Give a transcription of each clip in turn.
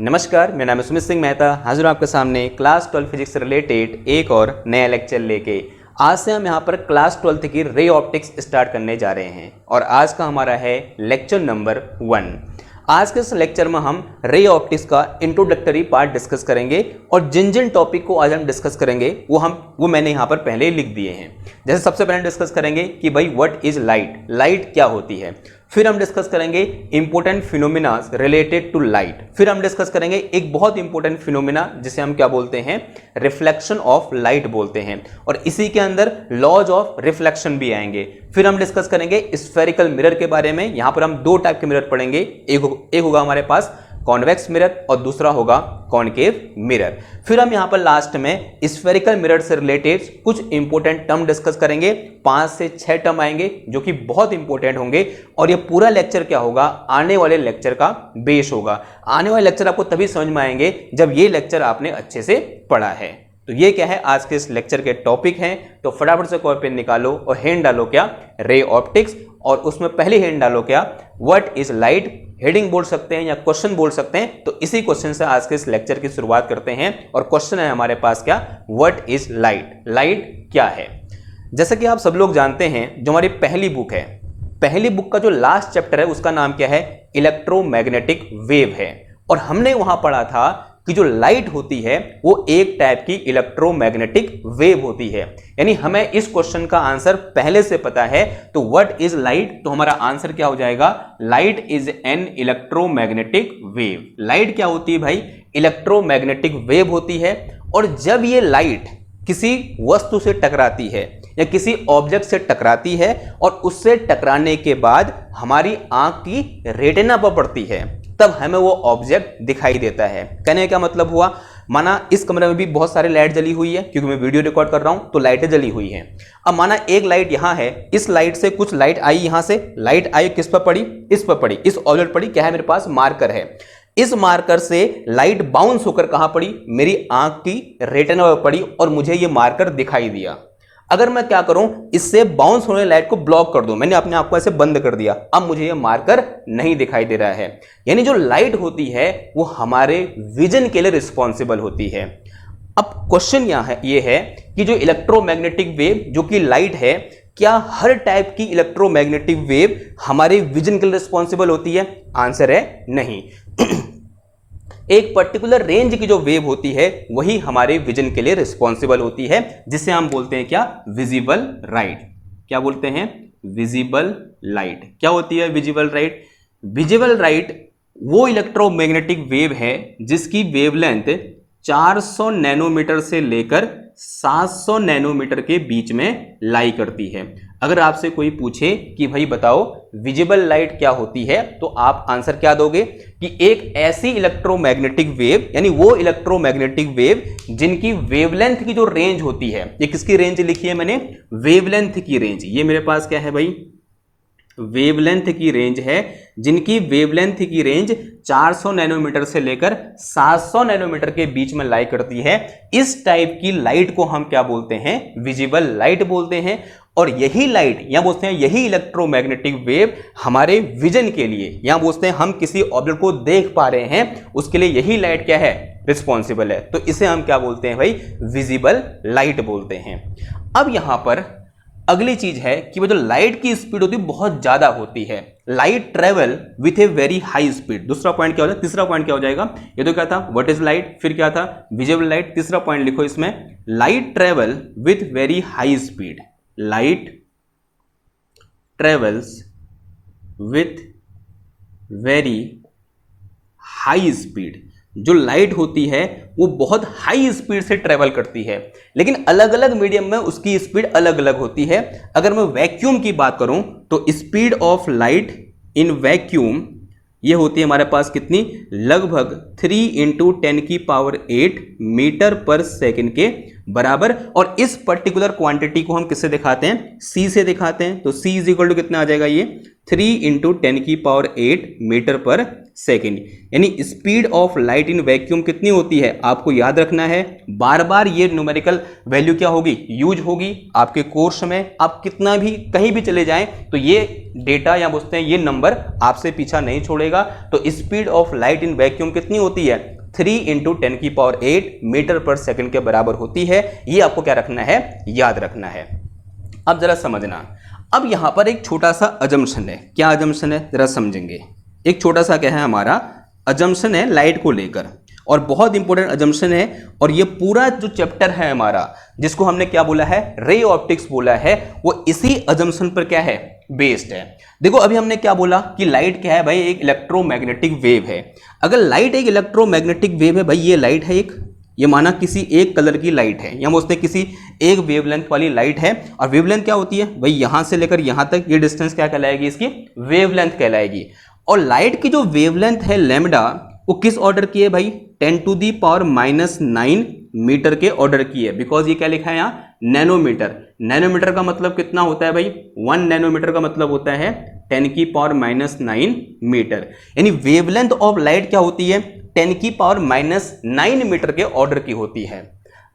नमस्कार, मेरा नाम है सुमित सिंह मेहता। हाजिर हूं आपके सामने क्लास 12 फिजिक्स से रिलेटेड एक और नया लेक्चर लेके। आज से हम यहाँ पर क्लास 12 की रे ऑप्टिक्स स्टार्ट करने जा रहे हैं और आज का हमारा है लेक्चर नंबर 1। आज के इस लेक्चर में हम रे ऑप्टिक्स का इंट्रोडक्टरी पार्ट डिस्कस करेंगे और जिन जिन टॉपिक को आज हम डिस्कस करेंगे वो मैंने यहाँ पर पहले ही लिख दिए हैं। जैसे सबसे पहले डिस्कस करेंगे कि भाई व्हाट इज लाइट, लाइट क्या होती है। फिर हम डिस्कस करेंगे important phenomena related to light. फिर हम डिस्कस करेंगे एक बहुत इंपॉर्टेंट फिनोमिना जिसे हम क्या बोलते हैं, रिफ्लेक्शन ऑफ लाइट बोलते हैं, और इसी के अंदर लॉज ऑफ रिफ्लेक्शन भी आएंगे। फिर हम डिस्कस करेंगे स्फेरिकल मिरर के बारे में। यहां पर हम दो टाइप के मिरर पढ़ेंगे, एक होगा हमारे पास कॉन्वेक्स मिरर और दूसरा होगा कॉनकेव मिरर। फिर हम यहां पर लास्ट में स्फेरिकल मिरर से रिलेटेड कुछ इंपॉर्टेंट टर्म डिस्कस करेंगे। 5 से 6 टर्म आएंगे जो कि बहुत इंपॉर्टेंट होंगे और ये पूरा लेक्चर क्या होगा, आने वाले लेक्चर का बेस होगा। आने वाले लेक्चर आपको तभी समझ में आएंगे जब ये लेक्चर आपने अच्छे से पढ़ा है। तो ये क्या है, आज के इस लेक्चर के टॉपिक हैं। तो फटाफट से कॉपी पेन निकालो और हेड डालो क्या, रे ऑप्टिक्स, और उसमें पहली हेड डालो क्या, व्हाट इज लाइट। हेडिंग बोल सकते हैं या क्वेश्चन बोल सकते हैं। तो इसी क्वेश्चन से आज के इस लेक्चर की शुरुआत करते हैं और क्वेश्चन है हमारे पास क्या, व्हाट इज लाइट, लाइट क्या है। जैसा कि आप सब लोग जानते हैं, जो हमारी पहली बुक है, पहली बुक का जो लास्ट चैप्टर है उसका नाम क्या है, इलेक्ट्रोमैग्नेटिक वेव है। और हमने वहां पढ़ा था कि जो लाइट होती है वो एक टाइप की इलेक्ट्रोमैग्नेटिक वेव होती है। यानी हमें इस क्वेश्चन का आंसर पहले से पता है। तो व्हाट इज लाइट, तो हमारा आंसर क्या हो जाएगा, light is an electromagnetic wave. Light क्या होती है भाई, इलेक्ट्रोमैग्नेटिक वेव होती है। और जब ये लाइट किसी वस्तु से टकराती है या किसी ऑब्जेक्ट से टकराती है और उससे टकराने के बाद हमारी आंख की रेटिना पर पड़ती है, तब हमें वो ऑब्जेक्ट दिखाई देता है। कहने का मतलब हुआ, माना इस कमरे में भी बहुत सारी लाइट जली हुई है, क्योंकि मैं वीडियो रिकॉर्ड कर रहा हूं तो लाइटें जली हुई हैं। अब माना एक लाइट यहां है, इस लाइट से कुछ लाइट आई, यहां से लाइट आई, किस पर पड़ी, इस पर पड़ी, इस ऑब्जेक्ट पड़ी। क्या है, मेरे पास मार्कर है। इस मार्कर से लाइट बाउंस होकर कहां पड़ी, मेरी आंख की रेटिना पर पड़ी और मुझे ये मार्कर दिखाई दिया। अगर मैं क्या करूं, इससे बाउंस होने लाइट को ब्लॉक कर दूं, मैंने अपने आप को ऐसे बंद कर दिया, अब मुझे ये मार्कर नहीं दिखाई दे रहा है। यानी जो लाइट होती है वो हमारे विजन के लिए रिस्पॉन्सिबल होती है। अब क्वेश्चन ये है कि जो इलेक्ट्रोमैग्नेटिक वेव जो कि लाइट है, क्या हर टाइप की इलेक्ट्रोमैग्नेटिक वेव हमारे विजन के लिए रिस्पॉन्सिबल होती है? आंसर है नहीं। एक पर्टिकुलर रेंज की जो वेव होती है वही हमारे विजन के लिए रिस्पॉन्सिबल होती है, जिसे हम बोलते हैं क्या, विजिबल लाइट। क्या बोलते हैं, विजिबल लाइट। क्या होती है विजिबल लाइट? विजिबल लाइट वो इलेक्ट्रोमैग्नेटिक वेव है जिसकी वेवलेंथ 400 नैनोमीटर से लेकर 700 नैनोमीटर के बीच में लाई करती है। अगर आपसे कोई पूछे कि भाई बताओ विजिबल लाइट क्या होती है, तो आप आंसर क्या दोगे कि एक ऐसी इलेक्ट्रोमैग्नेटिक वेव, यानी वो इलेक्ट्रोमैग्नेटिक वेव जिनकी वेवलेंथ की जो रेंज होती है, ये किसकी रेंज लिखी है मैंने, वेवलेंथ की रेंज। ये मेरे पास क्या है भाई, वेवलेंथ की रेंज है, जिनकी वेवलेंथ की रेंज 400 नैनोमीटर से लेकर 700 नैनोमीटर के बीच में लाई करती है। इस टाइप की लाइट को हम क्या बोलते हैं, विजिबल लाइट बोलते हैं। और यही लाइट या बोलते हैं, यही इलेक्ट्रोमैग्नेटिक वेव हमारे विजन के लिए, या बोलते हैं हम किसी ऑब्जेक्ट को देख पा रहे हैं, उसके लिए यही लाइट क्या है, रिस्पॉन्सिबल है। तो इसे हम क्या बोलते हैं भाई, विजिबल लाइट बोलते हैं। अब यहां पर अगली चीज है कि वो जो लाइट की स्पीड होती है बहुत ज्यादा होती है। Light travel with a very high speed. दूसरा पॉइंट क्या हो जाएगा, तीसरा पॉइंट क्या हो जाएगा, ये तो क्या था, व्हाट इज लाइट, फिर क्या था, विजिबल लाइट। तीसरा पॉइंट लिखो इसमें, light travel with very high speed. Light travels with very high speed. जो लाइट होती है वो बहुत हाई स्पीड से ट्रेवल करती है, लेकिन अलग अलग मीडियम में उसकी स्पीड अलग अलग होती है। अगर मैं वैक्यूम की बात करूं तो speed of light in vacuum ये होती है हमारे पास कितनी, लगभग 3 × 10⁸ मीटर पर सेकंड के बराबर। और इस पर्टिकुलर क्वांटिटी को हम किससे दिखाते हैं, सी से दिखाते हैं। तो सी इज इक्वल टू कितना आ जाएगा, ये 3 × 10⁸ मीटर पर सेकेंड। यानी speed of light in vacuum कितनी होती है, आपको याद रखना है। बार बार ये न्यूमेरिकल वैल्यू क्या होगी, यूज होगी आपके कोर्स में। आप कितना भी कहीं भी चले जाएं तो ये डेटा या बोलते हैं ये नंबर आपसे पीछा नहीं छोड़ेगा। तो speed of light in vacuum कितनी होती है, 3 × 10⁸ मीटर पर सेकंड के बराबर होती है। ये आपको क्या रखना है, याद रखना है। अब जरा समझना, अब यहां पर एक छोटा सा अजम्पशन है। क्या अजम्पशन है, जरा समझेंगे। एक छोटा सा क्या है, हमारा अजम्पशन है लाइट को लेकर, और बहुत इंपॉर्टेंट अजम्पशन है। और ये पूरा जो चैप्टर है हमारा, जिसको हमने क्या बोला है, रे ऑप्टिक्स बोला है, वो इसी अजम्पशन पर क्या है, बेस्ड है। देखो अभी हमने क्या बोला कि लाइट क्या है भाई, एक इलेक्ट्रोमैग्नेटिक वेव है। अगर लाइट एक इलेक्ट्रोमैग्नेटिक वेव है भाई, ये लाइट है एक, ये माना किसी एक कलर की लाइट है, या उसने किसी एक वेवलेंथ वाली लाइट है। और वेवलेंथ क्या होती है भाई, यहां से लेकर यहां तक ये डिस्टेंस क्या कहलाएगी, इसकी वेवलेंथ कहलाएगी। और लाइट की जो वेवलेंथ है लैम्डा, वो किस ऑर्डर की है भाई, 10⁻⁹ मीटर के ऑर्डर की है। बिकॉज ये क्या लिखा है यहाँ, नैनोमीटर। नैनोमीटर का मतलब कितना होता है भाई, 1 नैनोमीटर का मतलब होता है 10⁻⁹ मीटर। यानी वेवलेंथ ऑफ लाइट क्या होती है, 10⁻⁹ मीटर के ऑर्डर की होती है।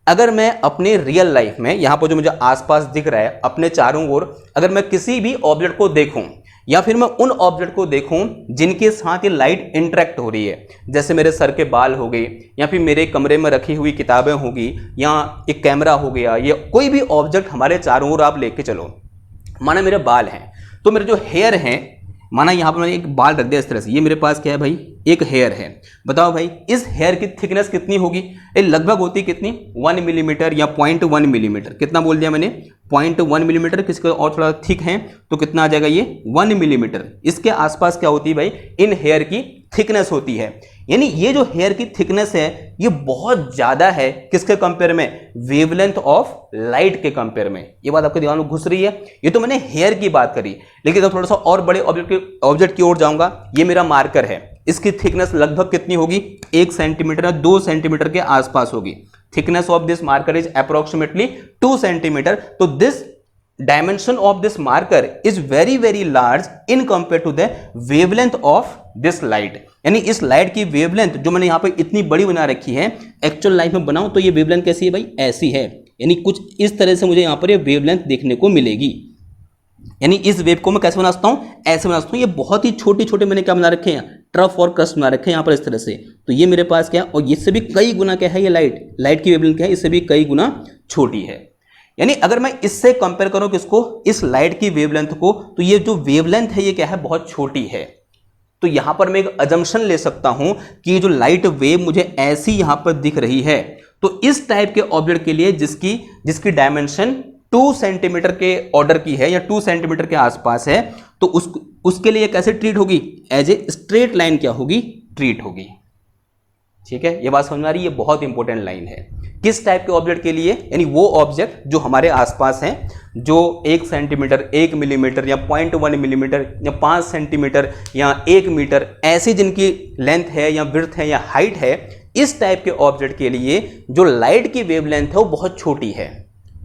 अगर मैं अपने रियल लाइफ में, यहां पर जो मुझे आसपास दिख रहा है अपने चारों ओर, अगर मैं किसी भी ऑब्जेक्ट को देखूं, या फिर मैं उन ऑब्जेक्ट को देखूं जिनके साथ ये लाइट इंटरेक्ट हो रही है, जैसे मेरे सर के बाल हो गए, या फिर मेरे कमरे में रखी हुई किताबें होगी, या एक कैमरा हो गया, या कोई भी ऑब्जेक्ट हमारे चारों ओर आप लेके चलो। माना मेरे बाल हैं, तो मेरे जो हेयर हैं, माना यहाँ पर मैंने एक बाल रख दिया इस तरह से, ये मेरे पास क्या है भाई, एक हेयर है। बताओ भाई इस हेयर की थिकनेस कितनी होगी, ये लगभग होती कितनी, 1 मिलीमीटर या 0.1 मिलीमीटर। कितना बोल दिया मैंने, 0.1 मिलीमीटर। किसका और थोड़ा थिक है तो कितना आ जाएगा, ये 1 मिलीमीटर। इसके आसपास क्या होती है भाई, इन हेयर की थिकनेस होती है। यानी ये जो हेयर की थिकनेस है ये बहुत ज्यादा है, किसके कंपेयर में, वेवलेंथ ऑफ लाइट के कंपेयर में। ये बात आपके दिमाग में घुस रही है। ये तो मैंने हेयर की बात करी, लेकिन तो थोड़ा सा और बड़े ऑब्जेक्ट की ओर जाऊंगा। ये मेरा मार्कर है, इसकी थिकनेस लगभग कितनी होगी, 1 सेंटीमीटर या 2 सेंटीमीटर के आसपास होगी। Thickness of this marker is approximately 2 centimetre. तो this dimension of this marker is very very large in compared to the wavelength of this light। यानी इस लाइट की वेवलेंथ जो मैंने यहाँ पे इतनी बड़ी बना रखी है, एक्चुअल लाइफ में बनाऊं तो ये वेवलेंथ कैसी है भाई, ऐसी है। यानी कुछ इस तरह से मुझे यहाँ पर ये वेवलेंथ देखने को मिलेगी। यानी इस वेव को मैं कैसे बना सकता हूँ, ऐसे बना सकता हूँ। ये बहुत ही छोटे छोटे मैंने क्या बना रखे हैं, ट्रफ और क्रस्ट बना रखे हैं यहाँ पर इस तरह से। तो ये मेरे पास क्या, और इससे भी कई गुना क्या है, ये लाइट की वेवलेंथ क्या है, इससे भी कई गुना छोटी है। यानी अगर मैं इससे कंपेयर करूं किसको, इस लाइट की वेवलेंथ को, तो ये जो वेवलेंथ है ये क्या है, बहुत छोटी है। तो यहां पर मैं एक अजम्पशन ले सकता हूं कि ये जो लाइट वेव मुझे ऐसी यहां पर दिख रही है, तो इस टाइप के ऑब्जेक्ट के लिए जिसकी डायमेंशन 2 सेंटीमीटर के ऑर्डर की है, या 2 सेंटीमीटर के आसपास है, तो उसके लिए कैसे ट्रीट होगी, एज ए स्ट्रेट लाइन क्या होगी, ट्रीट होगी। ठीक है, ये बात समझ में आ रही है। ये बहुत इंपॉर्टेंट लाइन है। किस टाइप के ऑब्जेक्ट के लिए, यानी वो ऑब्जेक्ट जो हमारे आसपास हैं, जो 1 सेंटीमीटर, 1 मिलीमीटर या 0.1 मिलीमीटर या 5 सेंटीमीटर या 1 मीटर, ऐसी जिनकी लेंथ है या विड्थ है या हाइट है, इस टाइप के ऑब्जेक्ट के लिए जो लाइट की वेवलेंथ है वो बहुत छोटी है।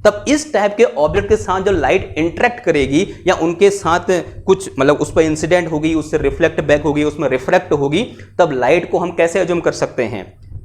तब इस टाइप के ऑब्जेक्ट के साथ जो लाइट इंटरेक्ट करेगी, या उनके साथ कुछ मतलब उस पर इंसिडेंट होगी, उससे रिफ्लेक्ट बैक होगी, उसमें रिफ्रैक्ट होगी, तब लाइट को हम कैसे अज्यूम कर सकते हैं,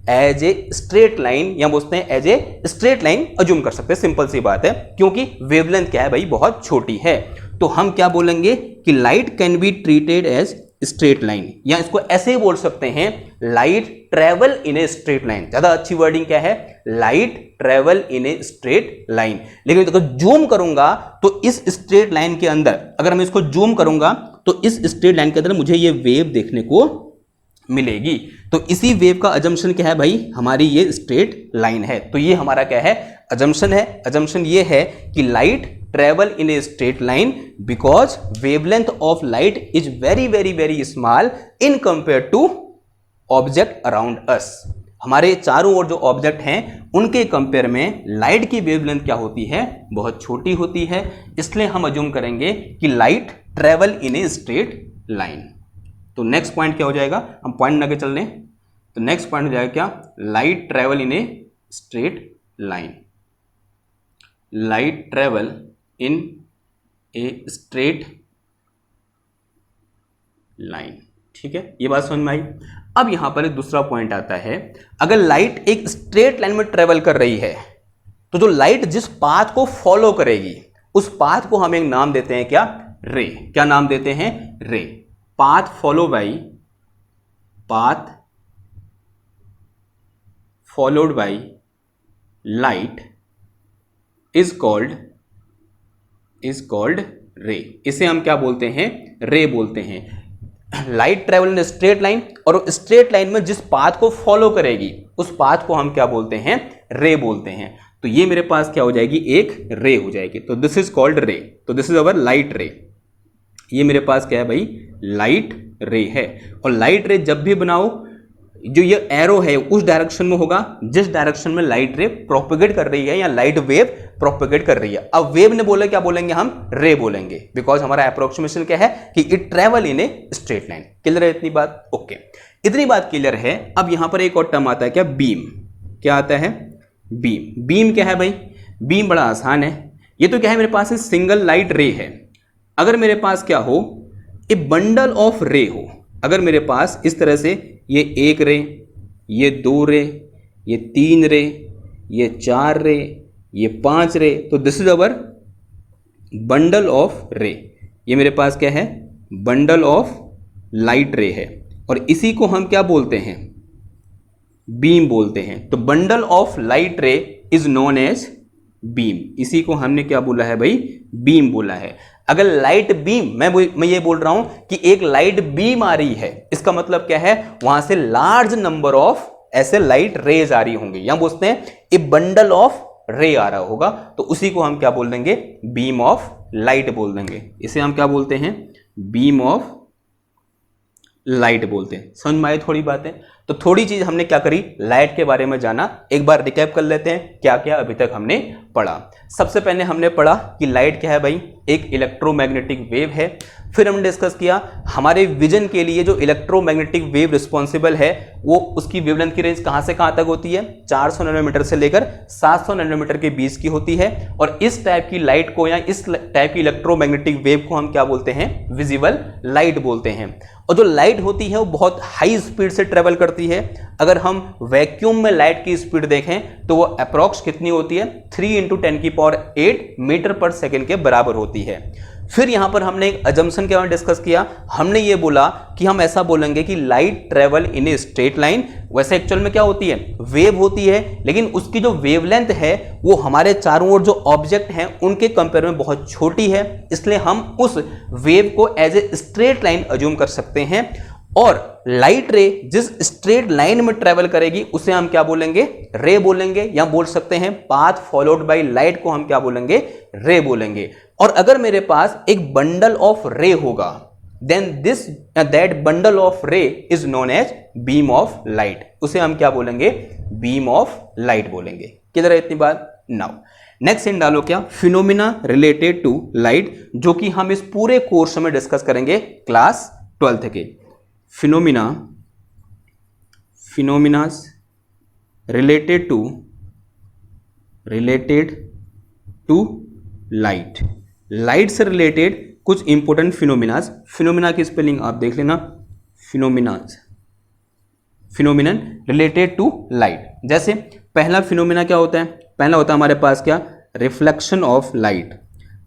एज ए स्ट्रेट लाइन, या बोलते हैं as a straight line assume कर सकते हैं। सिंपल सी बात है, क्योंकि वेवलेंथ क्या है भाई, बहुत छोटी है। तो हम क्या बोलेंगे कि light can be treated as straight line, या इसको ऐसे ही बोल सकते हैं, light travel in a straight line. ज्यादा अच्छी वर्डिंग क्या है, light travel in a straight line. लेकिन अगर जूम करूंगा तो इस स्ट्रेट लाइन के अंदर, अगर मैं इसको जूम करूंगा तो इस स्ट्रेट लाइन के अंदर मुझे ये वेव देखने को मिलेगी। तो इसी वेव का अजम्पशन क्या है भाई, हमारी ये स्ट्रेट लाइन है। तो ये हमारा क्या है, अजम्पशन है। अजम्पशन ये है कि light travel in a straight line because wavelength of light is very very very small in compared to object around us। हमारे चारों ओर जो ऑब्जेक्ट हैं उनके कंपेयर में लाइट की वेवलेंथ क्या होती है, बहुत छोटी होती है। इसलिए हम अज्यूम करेंगे कि light travel in a straight line. तो नेक्स्ट पॉइंट क्या हो जाएगा, हम पॉइंट आगे चल रहे हैं। तो नेक्स्ट पॉइंट हो जाएगा क्या, light travel in a straight line. Light travel in a straight line. ठीक है, ये बात समझ में आई। अब यहां पर एक दूसरा पॉइंट आता है, अगर लाइट एक स्ट्रेट लाइन में ट्रेवल कर रही है तो जो लाइट जिस पाथ को फॉलो करेगी उस पाथ को हम एक नाम देते हैं क्या, रे। क्या नाम देते हैं, रे। Path follow by followed by light is called रे। इसे हम क्या बोलते हैं? रे बोलते हैं। Light travel in straight line, और स्ट्रेट लाइन में जिस पाथ को फॉलो करेगी उस पाथ को हम क्या बोलते हैं? रे बोलते हैं। तो ये मेरे पास क्या हो जाएगी? एक रे हो जाएगी। तो दिस इज कॉल्ड रे। तो दिस इज अवर लाइट रे। ये मेरे पास क्या है भाई? लाइट रे है। और लाइट रे जब भी बनाओ, जो ये एरो है उस डायरेक्शन में होगा जिस डायरेक्शन में लाइट रे प्रोपेगेट कर रही है या लाइट वेव प्रोपेगेट कर रही है। अब वेव ने बोला क्या बोलेंगे? हम रे बोलेंगे, बिकॉज हमारा अप्रोक्सीमेशन क्या है कि it travel in a straight line. Clear है इतनी बात? ओके, इतनी बात क्लियर है। अब यहां पर एक और टर्म आता है क्या? बीम। क्या आता है? बीम। बीम क्या है भाई? बीम बड़ा आसान है। ये तो क्या है मेरे पास? सिंगल लाइट रे है। अगर मेरे पास क्या हो? ए बंडल ऑफ रे हो। अगर मेरे पास इस तरह से ये एक रे, ये दो रे, ये तीन रे, ये चार रे, ये पांच रे, तो this is our bundle of रे। ये मेरे पास क्या है? बंडल ऑफ लाइट रे है। और इसी को हम क्या बोलते हैं? बीम बोलते हैं। तो bundle of light ray is known as beam. इसी को हमने क्या बोला है भाई? बीम बोला है। अगर लाइट बीम, मैं ये बोल रहा हूं कि एक लाइट बीम आ रही है, इसका मतलब क्या है? वहां से लार्ज नंबर ऑफ ऐसे लाइट रेज आ रही होंगी, या बोलते हैं ए बंडल ऑफ रे आ रहा होगा, तो उसी को हम क्या बोल देंगे? बीम ऑफ लाइट बोल देंगे। इसे हम क्या बोलते हैं? बीम ऑफ लाइट बोलते हैं। समझ में आई थोड़ी बातें? तो थोड़ी चीज हमने क्या करी? लाइट के बारे में जाना। एक बार रिकैप कर लेते हैं क्या क्या अभी तक हमने पढ़ा। सबसे पहले हमने पढ़ा कि लाइट क्या है भाई? एक इलेक्ट्रोमैग्नेटिक वेव है। फिर हमने डिस्कस किया हमारे विजन के लिए जो इलेक्ट्रोमैग्नेटिक वेव रिस्पॉन्सिबल है वो उसकी वेवलेंथ की रेंज कहां से कहां तक होती है? 400 नैनोमीटर से लेकर 700 नैनोमीटर के बीच की होती है। और इस टाइप की लाइट को या इस टाइप की इलेक्ट्रोमैग्नेटिक वेव को हम क्या बोलते हैं? विजिबल लाइट बोलते हैं। और जो लाइट होती है वो बहुत हाई स्पीड से ट्रेवल करती है। अगर हम वैक्यूम में लाइट की स्पीड देखें तो वो अप्रॉक्स कितनी होती है? 3 × 10⁸ मीटर पर सेकेंड के बराबर होती है। फिर यहां पर हमने एक अजम्पशन के बारे में डिस्कस किया। हमने ये बोला कि हम ऐसा बोलेंगे कि light travel in a straight line. वैसे एक्चुअल में क्या होती है? वेव होती है, लेकिन उसकी जो वेवलेंथ है वो हमारे चारों ओर जो ऑब्जेक्ट हैं उनके कंपेयर में बहुत छोटी है, इसलिए हम उस वेव को as a straight line assume कर सकते हैं। और लाइट रे जिस स्ट्रेट लाइन में ट्रेवल करेगी उसे हम क्या बोलेंगे? रे बोलेंगे, या बोल सकते हैं पाथ फॉलोड बाय लाइट को हम क्या बोलेंगे? रे बोलेंगे। और अगर मेरे पास एक बंडल ऑफ रे होगा, then that bundle of ray is known as beam of light. उसे हम क्या बोलेंगे? बीम ऑफ लाइट बोलेंगे। किधर है इतनी बात? नाउ नेक्स्ट इन डालो क्या? फिनोमिना रिलेटेड टू लाइट, जो कि हम इस पूरे कोर्स में डिस्कस करेंगे क्लास 12th के। Phenomenas related to light. Light से रिलेटेड कुछ इंपॉर्टेंट फिनोमिना की स्पेलिंग आप देख लेना। Phenomenon related to light. जैसे पहला फिनोमिना क्या होता है? पहला होता है हमारे पास क्या? Reflection of light.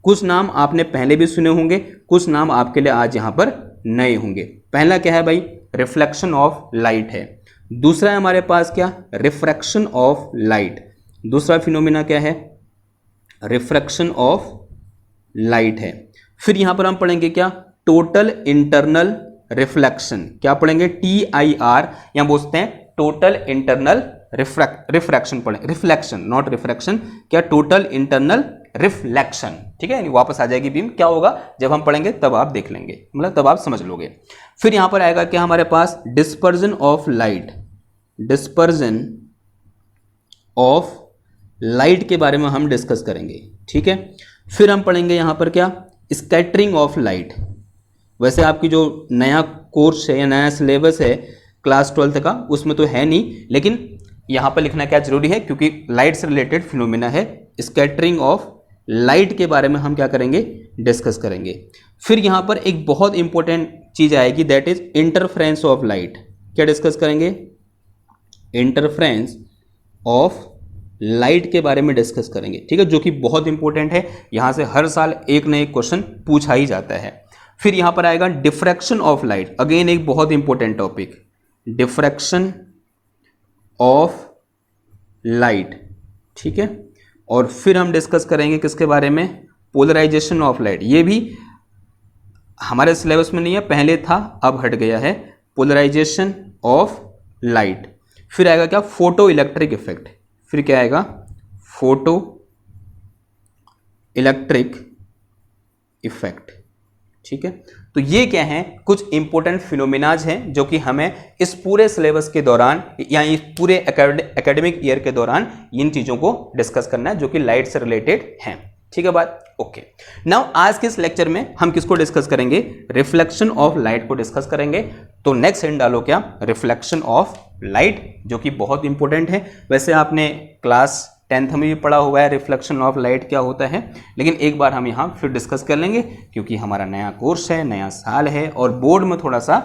कुछ नाम आपने पहले भी सुने होंगे, कुछ नाम आपके लिए आज यहां पर नए होंगे। पहला क्या है भाई? रिफ्लेक्शन ऑफ लाइट है। दूसरा है हमारे पास क्या? Refraction of light. दूसरा फिनोमिना क्या है? रिफ्रैक्शन ऑफ लाइट है। फिर यहां पर हम पढ़ेंगे क्या? Total internal reflection. क्या पढ़ेंगे? TIR, या बोलते हैं टोटल इंटरनल रिफ्रैक्शन पढ़ेंगे। Reflection, not refraction. क्या? Total internal reflection. ठीक है, वापस आ जाएगी बीम। क्या होगा? जब हम पढ़ेंगे तब आप देख लेंगे, मतलब तब आप समझ लोगे। फिर यहां पर आएगा क्या हमारे पास? Dispersion of light. Dispersion of light के बारे में हम डिस्कस करेंगे। ठीक है, फिर हम पढ़ेंगे यहां पर क्या? Scattering of light. वैसे आपकी जो नया कोर्स है या नया सिलेबस है क्लास 12th का, उसमें तो है नहीं, लेकिन यहां पर लिखना क्या जरूरी है क्योंकि लाइट से रिलेटेड फिनोमिना है। स्कैटरिंग ऑफ लाइट के बारे में हम क्या करेंगे? डिस्कस करेंगे। फिर यहां पर एक बहुत इंपॉर्टेंट चीज आएगी, that is interference of light. क्या डिस्कस करेंगे? इंटरफ्रेंस ऑफ लाइट के बारे में डिस्कस करेंगे। ठीक है, जो कि बहुत इंपॉर्टेंट है। यहां से हर साल एक न एक क्वेश्चन पूछा ही जाता है। फिर यहां पर आएगा डिफ्रैक्शन ऑफ लाइट, अगेन एक बहुत important topic. Diffraction of light, ठीक है। और फिर हम डिस्कस करेंगे किसके बारे में, पोलराइजेशन ऑफ लाइट। ये भी हमारे सिलेबस में नहीं है, पहले था अब हट गया है, पोलराइजेशन ऑफ लाइट। फिर आएगा क्या, फोटो इलेक्ट्रिक इफेक्ट। फिर क्या आएगा, फोटो इलेक्ट्रिक इफेक्ट, ठीक है। तो ये क्या है, कुछ इंपॉर्टेंट फिनोमिनाज हैं जो कि हमें इस पूरे सिलेबस के दौरान या इस पूरे एकेडमिक ईयर के दौरान इन चीजों को डिस्कस करना है जो कि लाइट से रिलेटेड हैं, ठीक है बात, ओके। नाउ आज के इस लेक्चर में हम किसको डिस्कस करेंगे, रिफ्लेक्शन ऑफ लाइट को डिस्कस करेंगे। तो नेक्स्ट हिंट डालो क्या, रिफ्लेक्शन ऑफ लाइट, जो कि बहुत इंपॉर्टेंट है। वैसे आपने क्लास 10th में भी पढ़ा हुआ है रिफ्लेक्शन ऑफ लाइट क्या होता है, लेकिन एक बार हम यहाँ फिर डिस्कस कर लेंगे क्योंकि हमारा नया कोर्स है, नया साल है और बोर्ड में थोड़ा सा,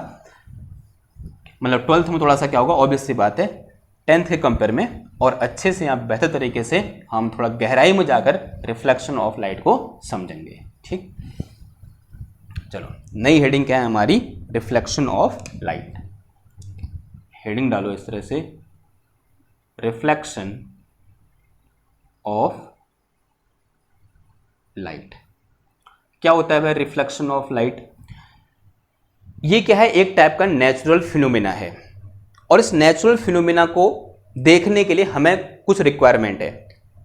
मतलब 12th में थोड़ा सा क्या होगा, ऑब्वियस सी बात है 10th के कंपेयर में, और अच्छे से यहाँ बेहतर तरीके से हम थोड़ा गहराई में जाकर रिफ्लेक्शन ऑफ लाइट को समझेंगे, ठीक। चलो, नई हेडिंग क्या है हमारी, रिफ्लेक्शन ऑफ लाइट। हेडिंग डालो इस तरह से, रिफ्लेक्शन ऑफ लाइट। क्या होता है भाई रिफ्लेक्शन ऑफ लाइट, ये क्या है, एक टाइप का नेचुरल फिनोमिना है। और इस नेचुरल फिनोमिना को देखने के लिए हमें कुछ रिक्वायरमेंट है।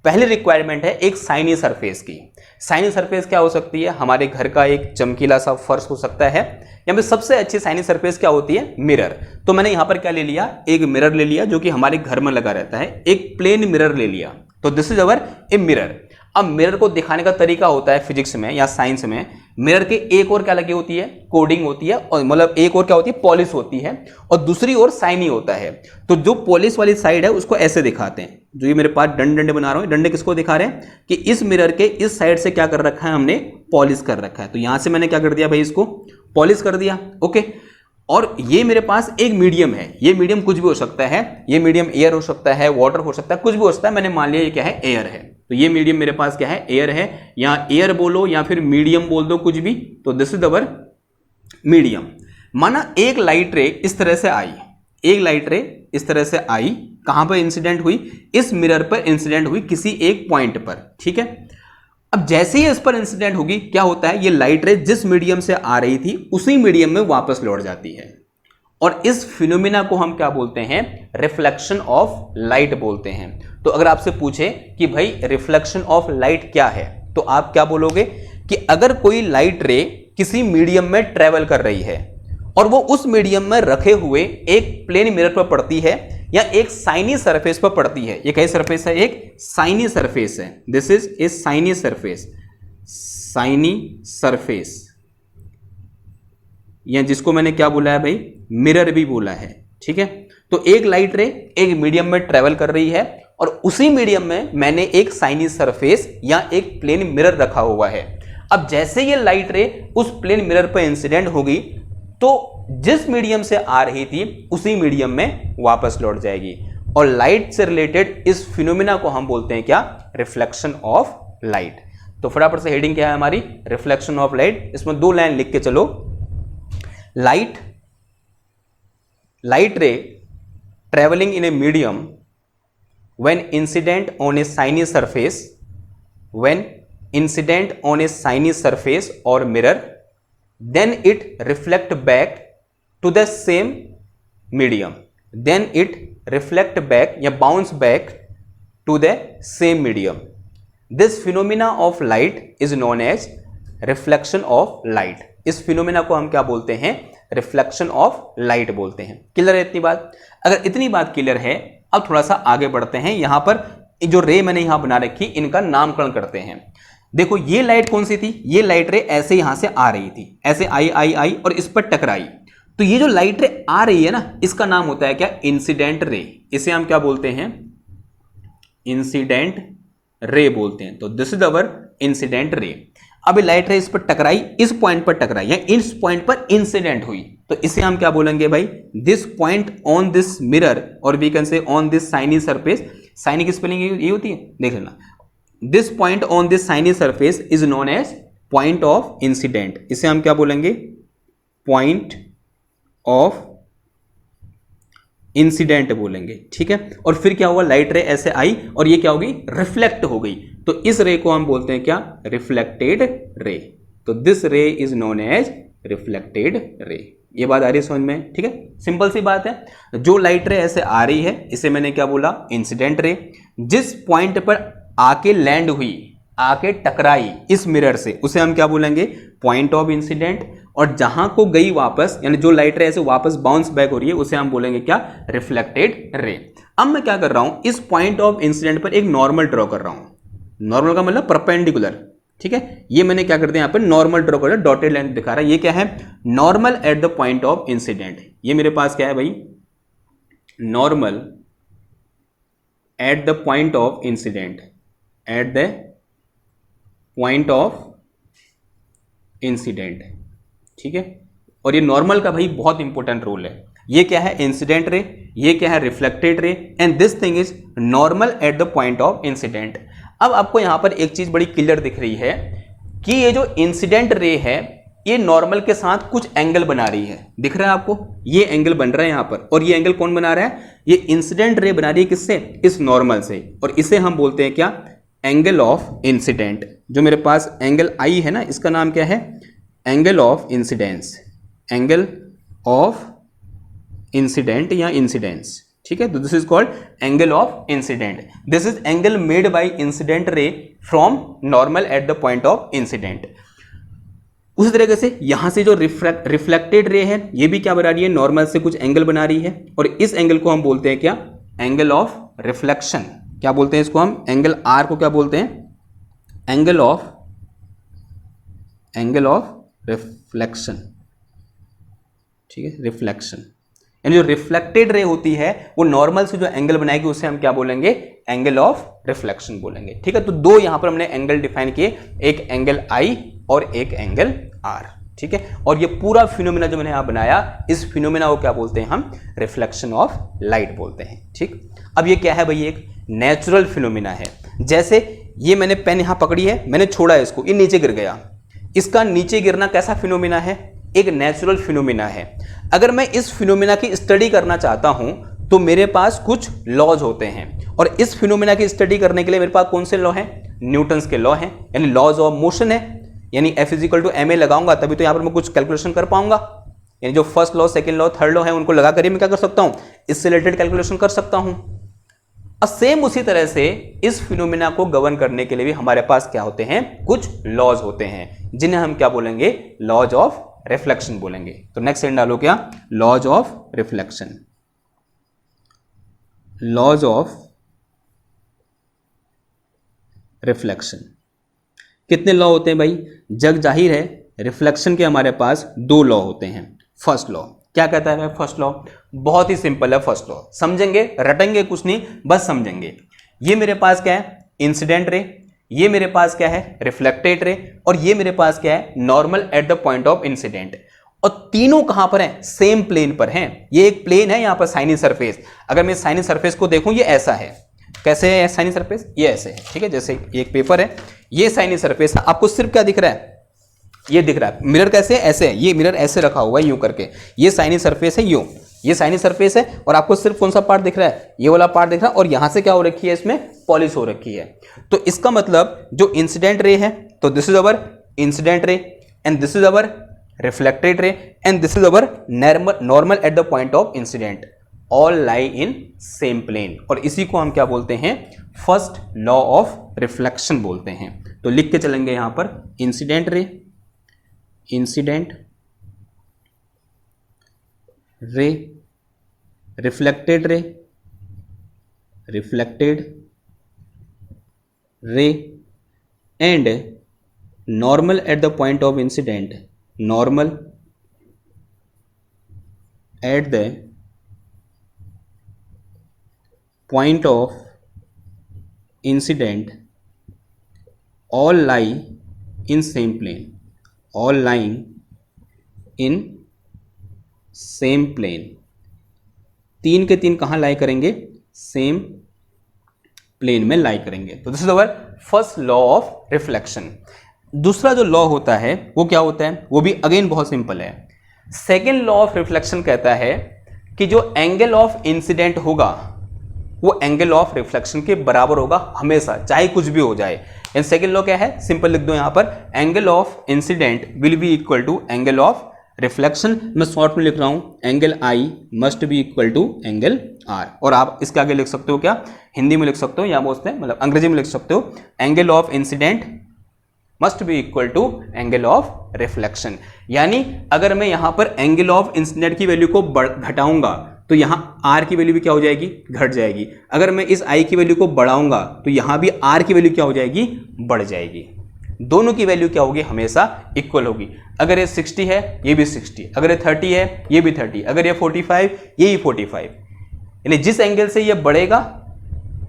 पहली रिक्वायरमेंट है एक साइनी सरफेस की। साइनी सरफेस क्या हो सकती है, हमारे घर का एक चमकीला सा फर्श हो सकता है, या फिर सबसे अच्छी साइनी सरफेस क्या होती है, मिरर। तो मैंने यहां पर क्या ले लिया, एक मिरर ले लिया जो कि हमारे घर में लगा रहता है, एक प्लेन मिरर ले लिया। तो this is our a mirror. अब मिरर को दिखाने का तरीका होता है फिजिक्स में या साइंस में, मिरर के एक और क्या लगी होती है, कोडिंग होती है, और मतलब एक और क्या होती है, पॉलिश होती है, और दूसरी ओर साइनी होता है। तो जो पॉलिश वाली साइड है उसको ऐसे दिखाते हैं, जो ये मेरे पास डंडे बना रहा हूं, डंडे किसको दिखा रहे हैं कि इस मिरर के इस साइड से क्या कर रखा है, हमने पॉलिश कर रखा है। तो यहां से मैंने क्या कर दिया भाई, इसको पॉलिश कर दिया, ओके। और ये मेरे पास एक मीडियम है, ये मीडियम कुछ भी हो सकता है, ये मीडियम एयर हो सकता है, वाटर हो सकता है, कुछ भी हो सकता है। मैंने मान लिया ये क्या है, एयर है। तो ये मीडियम मेरे पास क्या है, एयर है। यहां एयर बोलो या फिर मीडियम बोल दो, कुछ भी। तो दिस इज अवर मीडियम। माना एक लाइट रे इस तरह से आई, एक लाइट रे इस तरह से आई, कहां पर इंसिडेंट हुई, इस मिरर पर इंसिडेंट हुई किसी एक पॉइंट पर, ठीक है। अब जैसे ही इस पर इंसिडेंट होगी, क्या होता है, ये लाइट रे जिस मीडियम से आ रही थी उसी मीडियम में वापस लौट जाती है। और इस फिनोमिना को हम क्या बोलते हैं, रिफ्लेक्शन ऑफ लाइट बोलते हैं। तो अगर आपसे पूछे कि भाई रिफ्लेक्शन ऑफ लाइट क्या है, तो आप क्या बोलोगे कि अगर कोई लाइट रे किसी मीडियम में ट्रेवल कर रही है और वो उस मीडियम में रखे हुए एक प्लेन मिरर पर पड़ती है या एक साइनी सरफेस पर पड़ती है। ये कैसी सरफेस है, एक साइनी सरफेस है। This is a shiny surface, shiny surface, या जिसको मैंने क्या बोला है भाई, मिरर भी बोला है, ठीक है। तो एक लाइट रे एक मीडियम में ट्रेवल कर रही है और उसी मीडियम में मैंने एक साइनी सरफेस या एक प्लेन मिरर रखा हुआ है। अब जैसे ये लाइट रे उस प्लेन मिरर पर इंसिडेंट होगी तो जिस मीडियम से आ रही थी उसी मीडियम में वापस लौट जाएगी। और लाइट से रिलेटेड इस फिनोमिना को हम बोलते हैं क्या, रिफ्लेक्शन ऑफ लाइट। तो फटाफट से हेडिंग क्या है हमारी, रिफ्लेक्शन ऑफ लाइट। इसमें दो लाइन लिख के चलो, light ray traveling in a medium when incident on a shiny surface, when incident on a shiny surface or mirror, then it reflect back to the same medium, then it reflect back या bounce back to the same medium. This phenomena of light is known as reflection of light. इस phenomena को हम क्या बोलते हैं, reflection of light बोलते हैं। Clear है इतनी बात? अगर इतनी बात क्लियर है, अब थोड़ा सा आगे बढ़ते हैं। यहां पर जो रे मैंने यहां बना रखी, इनका नामकरण करते हैं। देखो ये लाइट कौन सी थी, ये लाइट रे ऐसे यहां से आ रही थी, ऐसे आई आई आई और इस पर टकराई। तो ये जो लाइट रे आ रही है ना, इसका नाम होता है क्या, इंसिडेंट रे। इसे हम क्या बोलते हैं, इंसिडेंट रे बोलते हैं। तो दिस इज अवर इंसिडेंट रे। अब लाइट रे इस पर टकराई, इस पॉइंट पर टकराई या इस पॉइंट पर इंसिडेंट हुई, तो इसे हम क्या बोलेंगे भाई, this point on this mirror, और we can say on this shiny surface. Shiny की स्पेलिंग ये होती है, देख लेना। This point on this shiny surface is known as point of incident. इसे हम क्या बोलेंगे, पॉइंट ऑफ इंसिडेंट बोलेंगे, ठीक है। और फिर क्या हुआ, लाइट रे ऐसे आई और ये क्या होगी, रिफ्लेक्ट हो गई, तो इस रे को हम बोलते हैं क्या, रिफ्लेक्टेड रे। तो दिस रे is known as reflected ray. ये बात आ रही है समझ में, ठीक है, सिंपल सी बात है। जो लाइट रे ऐसे आ रही है इसे मैंने क्या बोला, इंसिडेंट रे। जिस पॉइंट पर आके लैंड हुई, आके टकराई इस मिरर से, उसे हम क्या बोलेंगे, पॉइंट ऑफ इंसिडेंट। और जहां को गई वापस, यानी जो लाइट रे ऐसे वापस बाउंस बैक हो रही है, उसे हम बोलेंगे क्या, रिफ्लेक्टेड रे। अब मैं क्या कर रहा हूं, इस पॉइंट ऑफ इंसिडेंट पर एक नॉर्मल ड्रॉ कर रहा हूं। नॉर्मल का मतलब परपेंडिकुलर, ठीक है। ये मैंने क्या कर दिया, यहाँ पे नॉर्मल ड्रॉ कर, डॉटेड लाइन दिखा रहा है। ये क्या है, normal at the point of incident. ये मेरे पास क्या है भाई, normal at the point of incident, eight the point of incident, ठीक है। और ये नॉर्मल का भाई बहुत इंपॉर्टेंट रोल है। ये क्या है, इंसिडेंट रे, ये क्या है, reflected ray, and this thing is normal at the point of incident. अब आपको यहां पर एक चीज बड़ी क्लियर दिख रही है कि ये जो इंसिडेंट रे है ये नॉर्मल के साथ कुछ एंगल बना रही है। दिख रहा है आपको, ये एंगल बन रहा है यहां पर, और ये एंगल कौन बना रहा है, ये इंसिडेंट रे बना रही है किससे, इस नॉर्मल से। और इसे हम बोलते हैं क्या, एंगल ऑफ इंसिडेंट। जो मेरे पास एंगल आई है ना, इसका नाम क्या है, angle of incidence, angle of incident या इंसिडेंस, ठीक है। तो this is called angle of incident. This is angle made by incident ray from normal at the point of incident. उसी तरीके से यहां से जो रिफ्लेक्टेड रे है, ये भी क्या बना रही है, नॉर्मल से कुछ एंगल बना रही है, और इस एंगल को हम बोलते हैं क्या, एंगल ऑफ रिफ्लेक्शन। क्या बोलते हैं इसको हम, एंगल आर को क्या बोलते हैं, एंगल ऑफ रिफ्लेक्शन, ठीक है, रिफ्लेक्शन। यानी जो रिफ्लेक्टेड रे होती है वो नॉर्मल से जो एंगल बनाएगी उसे हम क्या बोलेंगे, एंगल ऑफ रिफ्लेक्शन बोलेंगे, ठीक है। तो दो यहां पर हमने एंगल डिफाइन किए, एक एंगल आई और एक एंगल आर, ठीक है। और ये पूरा फिनोमेना जो मैंने यहां बनाया, इस फिनोमेना को क्या बोलते हैं हम, रिफ्लेक्शन ऑफ लाइट बोलते हैं, ठीक। अब ये क्या है भाई, एक नेचुरल फिनोमेना है। जैसे ये मैंने पेन यहां पकड़ी है, मैंने छोड़ा इसको, ये नीचे गिर गया। इसका नीचे गिरना कैसा फिनोमेना है, एक नेचुरल फिनोमेना है। अगर मैं इस फिनोमेना की स्टडी करना चाहता हूं तो मेरे पास कुछ लॉज होते हैं, और इस फिनोमेना की स्टडी करने के लिए मेरे पास कौन से लॉ हैं, न्यूटन्स के लॉ हैं, यानी लॉज ऑफ मोशन है। यानी F = ma लगाऊंगा तभी तो यहां पर मैं कुछ कैलकुलेशन कर पाऊंगा। यानी जो first law, second law, third law है उनको लगा कर मैं क्या कर सकता हूं, इससे रिलेटेड कैलकुलेशन कर सकता हूं। और सेम उसी तरह से इस फिनोमेना को गवर्न करने के लिए भी हमारे पास क्या होते हैं, कुछ लॉज होते हैं, जिन्हें हम क्या बोलेंगे, लॉज ऑफ रिफ्लेक्शन बोलेंगे। तो नेक्स्ट सेंड डालो क्या, laws of reflection, laws of reflection. कितने लॉ होते हैं भाई, जग जाहिर है रिफ्लेक्शन के हमारे पास दो लॉ होते हैं। फर्स्ट लॉ क्या कहता है, फर्स्ट लॉ बहुत ही सिंपल है। फर्स्ट लॉ समझेंगे, रटेंगे कुछ नहीं, बस समझेंगे। ये मेरे पास क्या है, इंसिडेंट रे, ये मेरे पास क्या है, रिफ्लेक्टेड रे, और ये मेरे पास क्या है, normal at the point of incident. और तीनों कहां पर हैं, सेम प्लेन पर हैं। ये एक प्लेन है यहां पर साइनी सरफेस। अगर मैं साइनी सरफेस को देखूं, ये ऐसा है, कैसे है साइनी सरफेस, ये ऐसे है, ठीक है। जैसे ये एक पेपर है, ये साइनी सरफेस है, आपको सिर्फ क्या दिख रहा है, ये दिख रहा है। मिरर कैसे है, ऐसे है, ये मिरर ऐसे रखा हुआ है यूं करके, ये साइनी सरफेस है यूं, ये साइनी सरफेस है, और आपको सिर्फ कौन सा पार्ट दिख रहा है, ये वाला पार्ट दिख रहा है, और यहां से क्या हो रखी है, इसमें पॉलिश हो रखी है। तो इसका मतलब जो इंसिडेंट रे है, तो this is our incident ray, and this is our reflected ray, and this is our normal at the point of incident, all lie in same plane. और इसी को हम क्या बोलते हैं, फर्स्ट लॉ ऑफ रिफ्लेक्शन बोलते हैं। तो लिख के चलेंगे यहां पर, incident ray, incident ray, reflected ray, reflected ray, and normal at the point of incident, normal at the point of incident, all lie in same plane, all lying in same plane। तीन के तीन कहाँ लाई करेंगे, same plane में लाई करेंगे। तो this is our first law of reflection. दूसरा जो लॉ होता है वो क्या होता है, वो भी अगेन बहुत सिंपल है। सेकेंड लॉ ऑफ रिफ्लेक्शन कहता है कि जो एंगल ऑफ इंसिडेंट होगा वो एंगल ऑफ रिफ्लेक्शन के बराबर होगा हमेशा, चाहे कुछ भी हो जाए। एंड सेकंड लॉ क्या है, सिंपल लिख दो यहां पर, angle of incident will be equal to angle of reflection. मैं शॉर्ट में लिख रहा हूं, angle I must be equal to angle R. और आप इसके आगे लिख सकते हो क्या, हिंदी में लिख सकते हो या बोलते हैं मतलब अंग्रेजी में लिख सकते हो, angle of incident must be equal to angle of reflection. यानी अगर मैं यहां पर एंगल ऑफ इंसिडेंट की वैल्यू को घटाऊंगा तो यहां आर की वैल्यू भी क्या हो जाएगी, घट जाएगी। अगर मैं इस आई की वैल्यू को बढ़ाऊंगा तो यहां भी आर की वैल्यू क्या हो जाएगी, बढ़ जाएगी। दोनों की वैल्यू क्या होगी, हमेशा इक्वल होगी। अगर ये 60 है ये भी 60, अगर ये 30 है ये भी 30, अगर ये 45 ये ही 45। यानी जिस एंगल से ये बढ़ेगा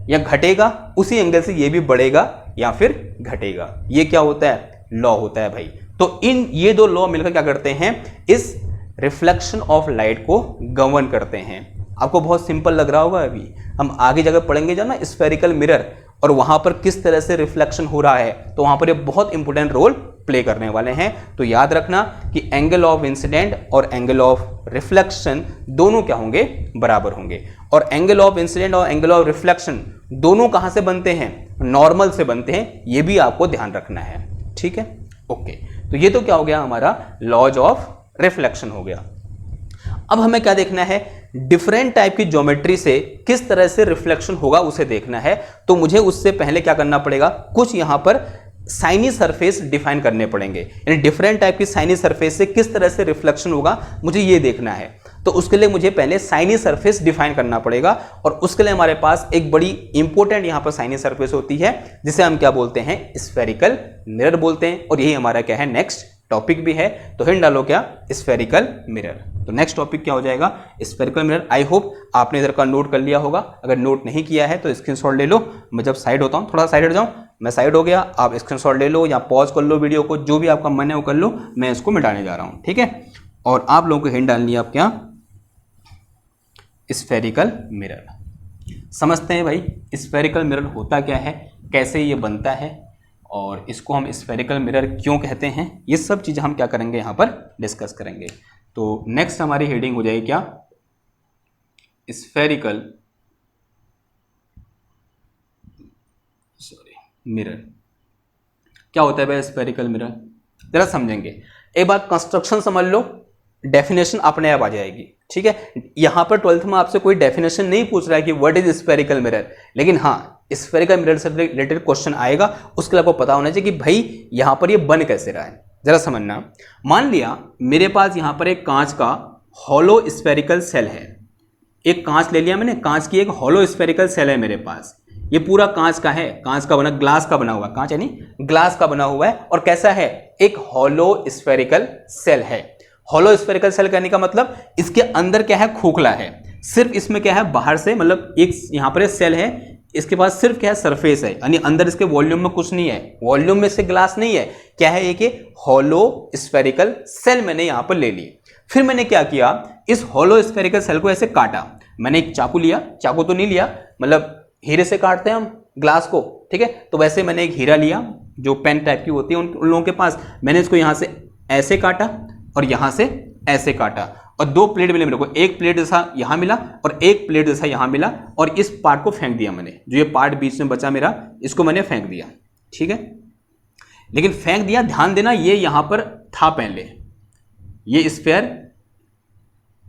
या घटेगा उसी एंगल से ये भी बढ़ेगा या फिर घटेगा। ये क्या होता है, लॉ होता है भाई। तो ये दो लॉ मिलकर क्या करते हैं, इस रिफ्लेक्शन ऑफ लाइट को गवर्न करते हैं। आपको बहुत सिंपल लग रहा होगा, अभी हम आगे जगह पढ़ेंगे जो ना स्फेरिकल मिरर और वहां पर किस तरह से रिफ्लेक्शन हो रहा है, तो वहां पर ये बहुत इंपॉर्टेंट रोल प्ले करने वाले हैं। तो याद रखना कि एंगल ऑफ इंसिडेंट और एंगल ऑफ रिफ्लेक्शन दोनों क्या होंगे, बराबर होंगे। और एंगल ऑफ इंसिडेंट और एंगल ऑफ रिफ्लेक्शन दोनों कहां से बनते हैं, नॉर्मल से बनते हैं। ये भी आपको ध्यान रखना है, ठीक है, ओके। तो ये तो क्या हो गया, हमारा लॉज ऑफ रिफ्लेक्शन हो गया। अब हमें क्या देखना है, डिफरेंट टाइप की ज्योमेट्री से किस तरह से रिफ्लेक्शन होगा उसे देखना है। तो मुझे उससे पहले क्या करना पड़ेगा, कुछ यहां पर साइनी सरफेस डिफाइन करने पड़ेंगे। यानी डिफरेंट टाइप की साइनी सरफेस से किस तरह से रिफ्लेक्शन होगा मुझे ये देखना है। तो उसके लिए मुझे पहले साइनी सरफेस डिफाइन करना पड़ेगा और उसके लिए हमारे पास एक बड़ी इंपॉर्टेंट यहां पर साइनी सरफेस होती है जिसे हम क्या बोलते हैं, स्फेरिकल मिरर बोलते हैं। और यही हमारा क्या है, नेक्स्ट टॉपिक भी है। तो हिंट डालो क्या, स्फेरिकल मिरर। तो नेक्स्ट टॉपिक क्या हो जाएगा, स्फेरिकल मिरर। आई होप आपने इधर का नोट कर लिया होगा। अगर नोट नहीं किया है तो स्क्रीनशॉट ले लो। मैं जब साइड होता हूँ, थोड़ा साइड हट जाऊँ, मैं साइड हो गया, आप स्क्रीनशॉट ले लो या पॉज कर लो वीडियो को, जो भी आपका मन है वो कर लो। मैं इसको मिटाने जा रहा हूँ, ठीक है। और आप लोगों को हिंट डालनी है, आप क्या, स्फेरिकल मिरर। समझते हैं भाई स्फेरिकल मिरर होता क्या है, कैसे ये बनता है और इसको हम स्फेरिकल मिरर क्यों कहते हैं, ये सब चीज़ें हम क्या करेंगे यहाँ पर डिस्कस करेंगे। तो नेक्स्ट हमारी हेडिंग हो जाएगी क्या, स्फेरिकल मिरर। क्या होता है भाई स्फेरिकल मिरर, जरा समझेंगे। एक बात कंस्ट्रक्शन समझ लो, डेफिनेशन अपने आप आ जाएगी, ठीक है। यहां पर 12th में आपसे कोई डेफिनेशन नहीं पूछ रहा है कि व्हाट इज स्फेरिकल मिरर, लेकिन हाँ स्फेरिकल मिरर से रिलेटेड क्वेश्चन आएगा, उसके लिए आपको पता होना चाहिए कि भाई यहां पर ये बन कैसे रहा है। जरा समझना, मान लिया मेरे पास यहां पर एक कांच का हॉलो स्फेरिकल सेल है। एक कांच ले लिया मैंने, कांच की एक हॉलो स्फेरिकल सेल है मेरे पास। ये पूरा कांच का है, कांच का बना, ग्लास का बना हुआ, कांच यानी ग्लास का बना हुआ है। और कैसा है, एक हॉलो स्फेरिकल सेल है। हॉलो स्फेरिकल सेल कहने का मतलब इसके अंदर क्या है, खोखला है। सिर्फ इसमें क्या है, बाहर से मतलब एक यहां पर सेल है, इसके पास सिर्फ क्या है, सरफेस है, यानी अंदर इसके वॉल्यूम में कुछ नहीं है, वॉल्यूम में से ग्लास नहीं है। क्या है, एक हॉलो स्फेरिकल सेल मैंने यहां पर ले ली। फिर मैंने क्या किया, इस हॉलो स्फेरिकल सेल को ऐसे काटा। मैंने एक चाकू लिया, चाकू तो नहीं लिया, मतलब हीरे से काटते हैं हम ग्लास को, ठीक है। तो वैसे मैंने एक हीरा लिया जो पेन टाइप की होती है उन लोगों के पास। मैंने इसको यहां से ऐसे काटा और यहां से ऐसे काटा और दो प्लेट मिले मेरे को, एक प्लेट जैसा यहां मिला और एक प्लेट जैसा यहां मिला। और इस पार्ट को फेंक दिया मैंने, जो ये पार्ट बीच में बचा मेरा, इसको मैंने फेंक दिया, ठीक है। लेकिन फेंक दिया, ध्यान देना ये यहां पर था पहले, ये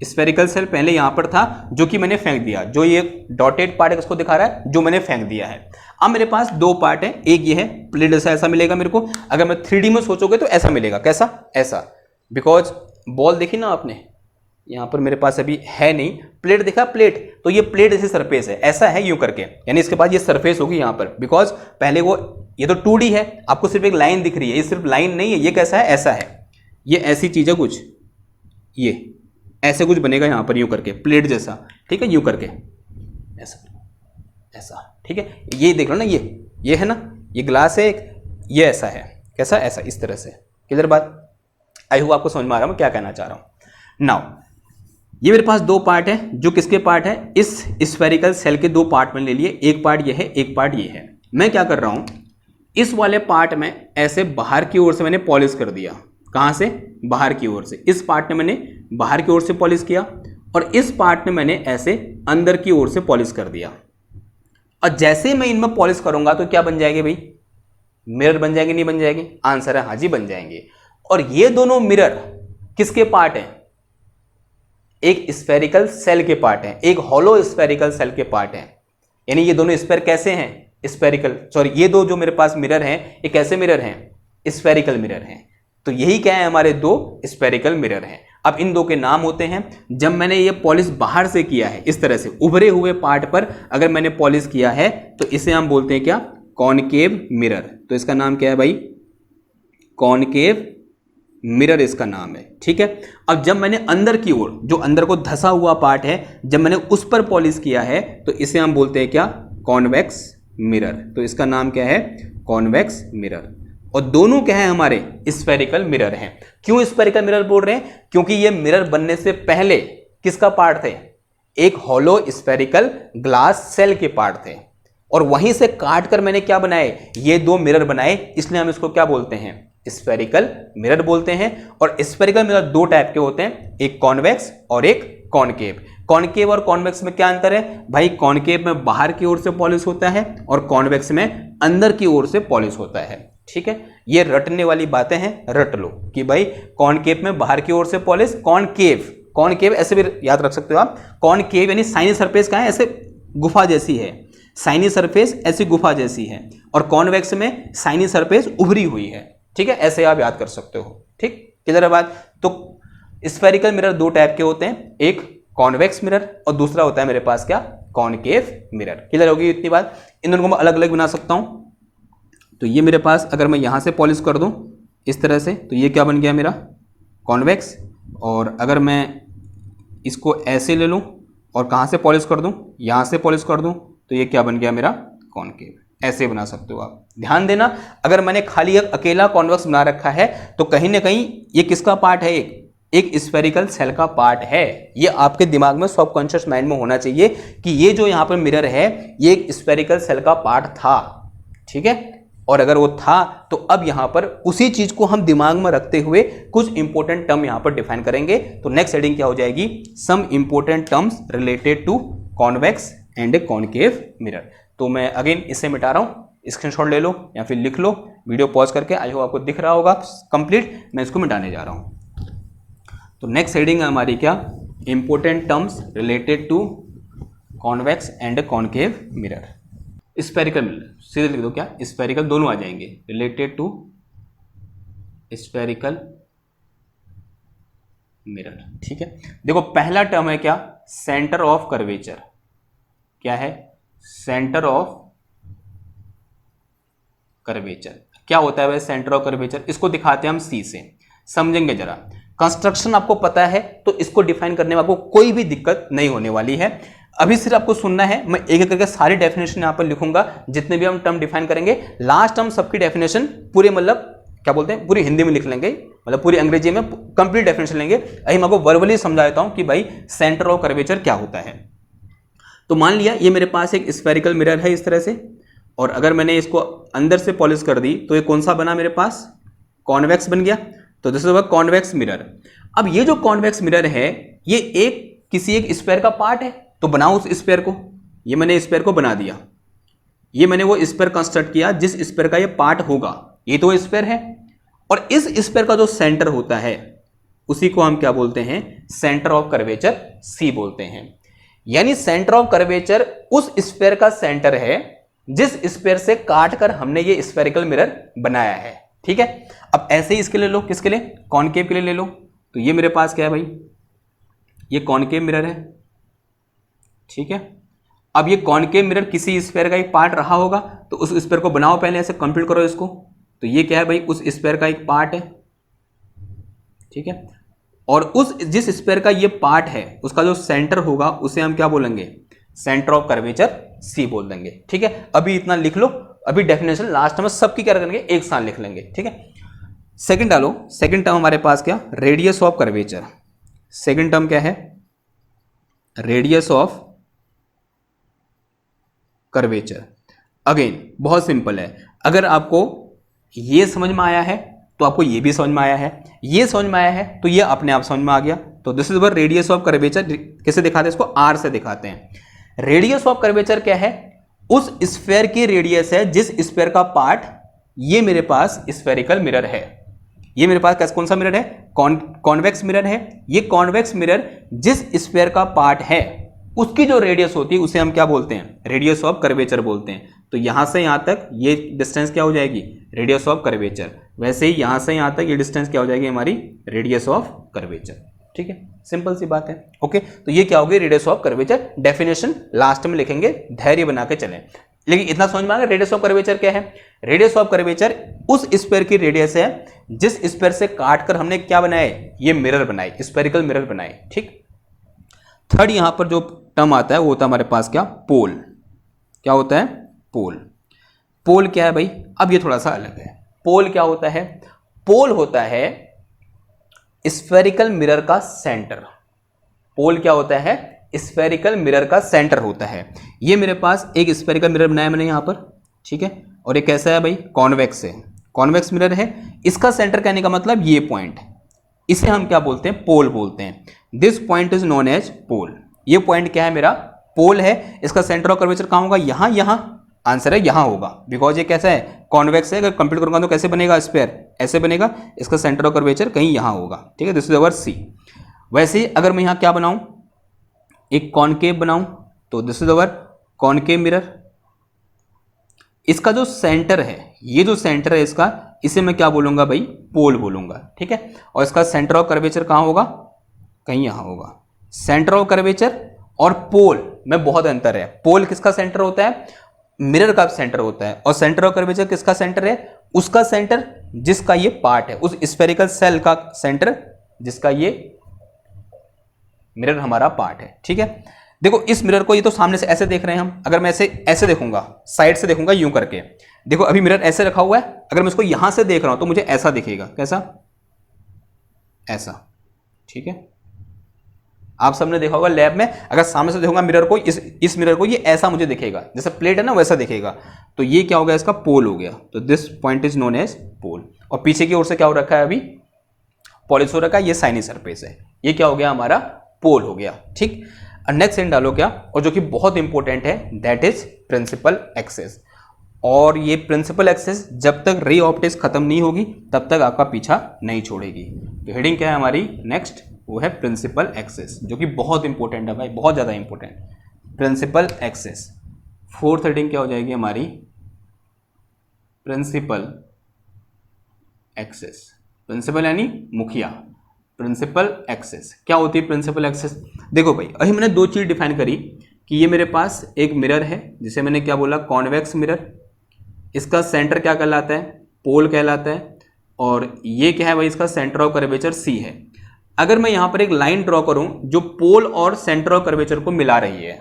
स्फेरिकल सेल पहले यहां पर था जो कि मैंने फेंक दिया। जो ये डॉटेड पार्ट है उसको दिखा रहा है, जो मैंने फेंक दिया है। अब मेरे पास दो पार्ट है, एक ये है प्लेट जैसा, ऐसा मिलेगा मेरे को। अगर मैं 3D में सोचोगे तो ऐसा मिलेगा, कैसा, ऐसा। बिकॉज बॉल देखी ना आपने, यहां पर मेरे पास अभी है नहीं, प्लेट देखा, प्लेट, तो ये प्लेट जैसी सरफेस है, ऐसा है यूं करके, यानी इसके पास ये सरफेस होगी यहां पर। बिकॉज पहले वो, ये तो 2D है, आपको सिर्फ एक लाइन दिख रही है, ये सिर्फ लाइन नहीं है, ये कैसा है, ऐसा है, ये ऐसी चीज है कुछ, ये ऐसे कुछ बनेगा यहां पर यूं करके, प्लेट जैसा, ठीक है, यूं करके ऐसा, ऐसा, ठीक है। ये देख लो ना, ये है ना, ये ग्लास है एक, ये ऐसा है, कैसा, ऐसा, इस तरह से। किधर बात, आई होप आपको समझ में आ रहा है मैं क्या कहना चाह रहा हूं। नाउ ये मेरे पास दो पार्ट है, जो किसके पार्ट है, इस स्फेरिकल सेल के दो पार्ट में ले लिए। एक पार्ट ये है, एक पार्ट ये है। मैं क्या कर रहा हूं, इस वाले पार्ट में ऐसे बाहर की ओर से मैंने पॉलिश कर दिया। कहां से, बाहर की ओर से। इस पार्ट में मैंने बाहर की ओर से पॉलिश किया और इस पार्ट में मैंने ऐसे अंदर की ओर से पॉलिश कर दिया। और जैसे मैं इनमें पॉलिश करूंगा तो क्या बन जाएगी भाई, मिरर बन जाएंगे, नहीं बन जाएंगे? आंसर है हाँ जी, बन जाएंगे। और ये दोनों मिरर किसके पार्ट हैं? एक स्फेरिकल सेल के पार्ट हैं, एक हॉलो स्फेरिकल सेल के पार्ट हैं। यानी ये दोनों स्फेयर कैसे हैं? स्फेरिकल, सॉरी, ये दो जो मेरे पास मिरर हैं ये कैसे मिरर हैं? स्फेरिकल मिरर हैं। तो यही क्या है, हमारे दो स्फेरिकल मिरर हैं। अब इन दो के नाम होते हैं, जब मैंने ये पॉलिश बाहर से किया है, इस तरह से उभरे हुए पार्ट पर अगर मैंने पॉलिश किया है तो इसे हम बोलते हैं क्या? Concave mirror. तो इसका नाम क्या है भाई? कॉनकेव मिरर इसका नाम है। ठीक है। अब जब मैंने अंदर की ओर, जो अंदर को धंसा हुआ पार्ट है, जब मैंने उस पर पॉलिश किया है तो इसे हम बोलते हैं क्या? Convex mirror. तो इसका नाम क्या है? Convex mirror. और दोनों क्या है हमारे? स्फेरिकल मिरर हैं। क्यों स्फेरिकल मिरर बोल रहे हैं? क्योंकि ये मिरर बनने से पहले किसका पार्ट थे? एक हॉलो स्फेरिकल ग्लास सेल के पार्ट थे, और वहीं से काट कर मैंने क्या बनाए? ये दो मिरर बनाए, इसलिए हम इसको क्या बोलते हैं? स्फेरिकल मिरर बोलते हैं। और स्फेरिकल मिरर दो टाइप के होते हैं, एक कॉन्वेक्स और एक कॉनकेव। कॉनकेव और कॉन्वेक्स में क्या अंतर है भाई? कॉनकेव में बाहर की ओर से पॉलिश होता है और कॉन्वेक्स में अंदर की ओर से पॉलिश होता है। ठीक है, ये रटने वाली बातें हैं, रट लो कि भाई कॉनकेव में बाहर की ओर से पॉलिश, कॉनकेव, कॉनकेव ऐसे भी याद रख सकते हो आप। कॉनकेव यानी साइनी सरफेस का है, ऐसे गुफा जैसी है, साइनी सरफेस ऐसी गुफा जैसी है, और कॉन्वेक्स में साइनी सरफेस उभरी हुई है। ठीक है, ऐसे आप याद कर सकते हो। ठीक, किधर है बात? तो स्फेरिकल मिरर दो टाइप के होते हैं, एक कॉन्वेक्स मिरर और दूसरा होता है मेरे पास क्या? Concave mirror. क्लियर होगी इतनी बात? इन दोनों को मैं अलग अलग बना सकता हूं। तो ये मेरे पास अगर मैं यहां से पॉलिश कर दूं इस तरह से, तो ये क्या बन गया मेरा? कॉन्वेक्स। और अगर मैं इसको ऐसे ले लूं और कहां से पॉलिश कर दूं? यहां से पॉलिश कर दूं, तो ये क्या बन गया मेरा? कॉनकेव। ऐसे बना सकते हो आप। ध्यान देना, अगर मैंने खाली एक अकेला कॉन्वेक्स बना रखा है तो कहीं ना कहीं ये किसका पार्ट है? एक स्फेरिकल सेल का पार्ट है। ये आपके दिमाग में, सबकॉन्शियस माइंड में होना चाहिए कि ये जो यहां पर मिरर है ये एक स्फेरिकल सेल का पार्ट था। ठीक है, और अगर वो था तो अब यहां पर उसी चीज को हम दिमाग में रखते हुए कुछ इंपॉर्टेंट टर्म यहां पर डिफाइन करेंगे। तो नेक्स्ट हेडिंग क्या हो जाएगी? Some important terms related to convex and concave mirror. तो मैं अगेन इसे मिटा रहा हूं, स्क्रीनशॉट ले लो या फिर लिख लो, वीडियो पॉज करके। आई होप आपको दिख रहा होगा कंप्लीट, मैं इसको मिटाने जा रहा हूं। तो नेक्स्ट हेडिंग है हमारी क्या? Important terms related to convex and concave mirror. Spherical mirror सीधे लिख दो, क्या? स्फेरिकल दोनों आ जाएंगे, रिलेटेड टू स्फेरिकल मिरर। ठीक है, देखो पहला टर्म है क्या? Centre of curvature. क्या है? Centre of curvature. क्या होता है भाई सेंटर ऑफ कर्वेचर? इसको दिखाते हैं हम सी से, समझेंगे जरा। कंस्ट्रक्शन आपको पता है तो इसको डिफाइन करने में आपको कोई भी दिक्कत नहीं होने वाली है। अभी सिर्फ आपको सुनना है, मैं एक एक करके सारी डेफिनेशन यहां पर लिखूंगा, जितने भी हम टर्म डिफाइन करेंगे लास्ट हम सबकी डेफिनेशन पूरे, मतलब क्या बोलते हैं, पूरी हिंदी में लिख लेंगे, मतलब पूरी अंग्रेजी में कंप्लीट डेफिनेशन लेंगे। अभी मैं आपको वर्बली समझा देता हूं कि भाई सेंटर ऑफ कर्वेचर क्या होता है। तो मान लिया ये मेरे पास एक स्फेरिकल मिरर है इस तरह से, और अगर मैंने इसको अंदर से पॉलिश कर दी तो ये कौन सा बना मेरे पास? कॉन्वेक्स बन गया। तो दिस इज कॉन्वेक्स मिरर। अब ये जो कॉन्वेक्स मिरर है ये एक किसी एक स्फेयर का पार्ट है, तो बनाओ उस स्फेयर को। ये मैंने स्फेयर को बना दिया, ये मैंने वो स्फेयर कंस्ट्रक्ट किया जिस स्फेयर का ये पार्ट होगा। ये तो स्फेयर है, और इस स्फेयर का जो सेंटर होता है उसी को हम क्या बोलते हैं? सेंटर ऑफ कर्वेचर सी बोलते हैं। यानी सेंटर ऑफ कर्वेचर उस स्फेयर का सेंटर है जिस स्फेयर से काट कर हमने ये स्फेरिकल मिरर बनाया है। ठीक है, अब ऐसे ही इसके लिए लो, किसके लिए? कॉनकेव के लिए ले लो। तो ये मेरे पास क्या है भाई? ये कॉनकेव मिरर है। ठीक है, अब ये कॉनकेव मिरर किसी स्फेयर का एक पार्ट रहा होगा, तो उस स्फेयर को बनाओ पहले, ऐसे कंप्लीट करो इसको। तो ये क्या है भाई? उस स्फेयर का एक पार्ट है। ठीक है, और उस जिस स्फेयर का ये पार्ट है उसका जो सेंटर होगा उसे हम क्या बोलेंगे? सेंटर ऑफ कर्वेचर सी बोल देंगे। ठीक है, अभी इतना लिख लो, अभी डेफिनेशन लास्ट में सबकी क्या करेंगे? एक साथ लिख लेंगे। ठीक है, सेकंड डालो। सेकंड टर्म हमारे पास क्या? Radius of curvature. Second term क्या है? Radius of curvature. अगेन बहुत सिंपल है, अगर आपको ये समझ में आया है तो आपको ये भी समझ में आया है, ये समझ में आया है, तो ये अपने आप समझ में आ गया। तो this is our radius of curvature. कैसे दिखाते हैं इसको? आर से दिखाते हैं। रेडियस ऑफ कर्वेचर क्या है? उस स्फीयर की रेडियस है जिस स्फीयर का पार्ट, ये मेरे पास स्फेरिकल मिरर है, ये मेरे पास कौन सा मिरर है? कॉन्वेक्स मिरर है। ये कॉन्वेक्स मिरर जिस स्फीयर का पार्ट है उसकी जो रेडियस होती है उसे हम क्या बोलते हैं? रेडियस ऑफ कर्वेचर बोलते हैं। तो यहां से यहां तक ये डिस्टेंस क्या हो जाएगी? Radius of curvature. वैसे ही यहां से यहां तक ये डिस्टेंस क्या हो जाएगी? हमारी रेडियस ऑफ कर्वेचर। ठीक है, सिंपल सी बात है। ओके, तो ये क्या होगी? Radius of curvature. Definition last में लिखेंगे, धैर्य बना के चलें। लेकिन इतना समझ में आ गया रेडियस ऑफ कर्वेचर क्या है? रेडियस ऑफ कर्वेचर उस स्फीयर की रेडियस है जिस स्फीयर से काटकर हमने क्या बनाए? ये मिरर बनाए, स्फेरिकल मिरर बनाए। ठीक, थर्ड यहां पर जो टर्म आता है वो होता है हमारे पास क्या? पोल। क्या होता है? पोल। पोल क्या है भाई? अब ये थोड़ा सा अलग है। पोल क्या होता है? पोल होता है स्फेरिकल मिरर का सेंटर। पोल क्या होता है? स्फेरिकल मिरर का सेंटर होता है। ये मेरे पास एक स्फेरिकल मिरर बनाया मैंने यहां पर, ठीक है, और ये कैसा है भाई? कॉन्वेक्स है, कॉन्वेक्स मिरर है। इसका सेंटर कहने का मतलब ये पॉइंट, इसे हम क्या बोलते हैं? पोल बोलते हैं। This point is known as pole. ये पॉइंट क्या है? मेरा पोल है। इसका सेंटर ऑफ कर्वेचर कहां होगा? यहां, यहां। आंसर है यहां होगा, बिकॉज ये कैसा है? कॉन्वेक्स है। अगर कंप्लीट करूंगा तो कैसे बनेगा? स्फीयर ऐसे बनेगा। इसका सेंटर ऑफ कर्वेचर कहीं यहां होगा। ठीक है, दिस इज अवर सी। वैसे ही अगर मैं यहां क्या बनाऊं? एक कॉनकेव बनाऊं, तो this is our concave mirror. इसका जो सेंटर है, ये जो सेंटर है इसका, इसे मैं क्या बोलूंगा भाई? पोल बोलूंगा। ठीक है, और इसका सेंटर ऑफ कर्वेचर कहां होगा? कहीं यहां होगा। सेंटर ऑफ कर्वेचर और पोल में बहुत अंतर है। पोल किसका सेंटर होता है? मिरर का सेंटर होता है। और सेंटर ऑफ कर्वेचर किसका सेंटर है? उसका सेंटर जिसका ये पार्ट है, उस स्फेरिकल सेल का सेंटर जिसका ये मिरर हमारा पार्ट है। ठीक है, देखो इस मिरर को, ये तो सामने से ऐसे देख रहे हैं हम। अगर मैं ऐसे देखूंगा, साइड से देखूंगा यूं करके, देखो अभी मिरर ऐसे रखा हुआ है। अगर मैं इसको यहां से देख रहा हूं तो मुझे ऐसा दिखेगा। कैसा? ऐसा। ठीक है, आप सबने देखा होगा लैब में, अगर सामने से देखूंगा मिरर को, इस मिरर को, ये ऐसा मुझे दिखेगा, जैसे प्लेट है ना वैसा दिखेगा। तो ये क्या हो गया? इसका पोल हो गया। तो this point is known as pole. और पीछे की ओर से क्या हो रखा है? अभी पॉलिश हो रखा है, ये साइनी सरफेस है। ये क्या हो गया? हमारा पोल हो गया। ठीक, नेक्स्ट इन डालो क्या, और जो कि बहुत इंपॉर्टेंट है, दैट इज प्रिंसिपल एक्सिस। और ये प्रिंसिपल एक्सिस जब तक रे ऑप्टिक्स खत्म नहीं होगी तब तक आपका पीछा नहीं छोड़ेगी। तो हेडिंग क्या है हमारी नेक्स्ट? वो है प्रिंसिपल एक्सिस, जो कि बहुत इंपॉर्टेंट है भाई, बहुत ज़्यादा important. Principal axis. Fourth heading क्या हो जाएगी हमारी? Principal axis. प्रिंसिपल यानी मुखिया। प्रिंसिपल एक्सिस क्या होती है? प्रिंसिपल एक्सिस, देखो भाई अभी मैंने दो चीज डिफाइन करी कि ये मेरे पास एक मिरर है जिसे मैंने क्या बोला? Convex mirror. इसका सेंटर क्या कहलाता है? पोल कहलाता है। और ये क्या है भाई? इसका सेंटर ऑफ कर्वेचर सी है। अगर मैं यहां पर एक लाइन ड्रॉ करूं जो पोल और सेंटर ऑफ कर्वेचर को मिला रही है,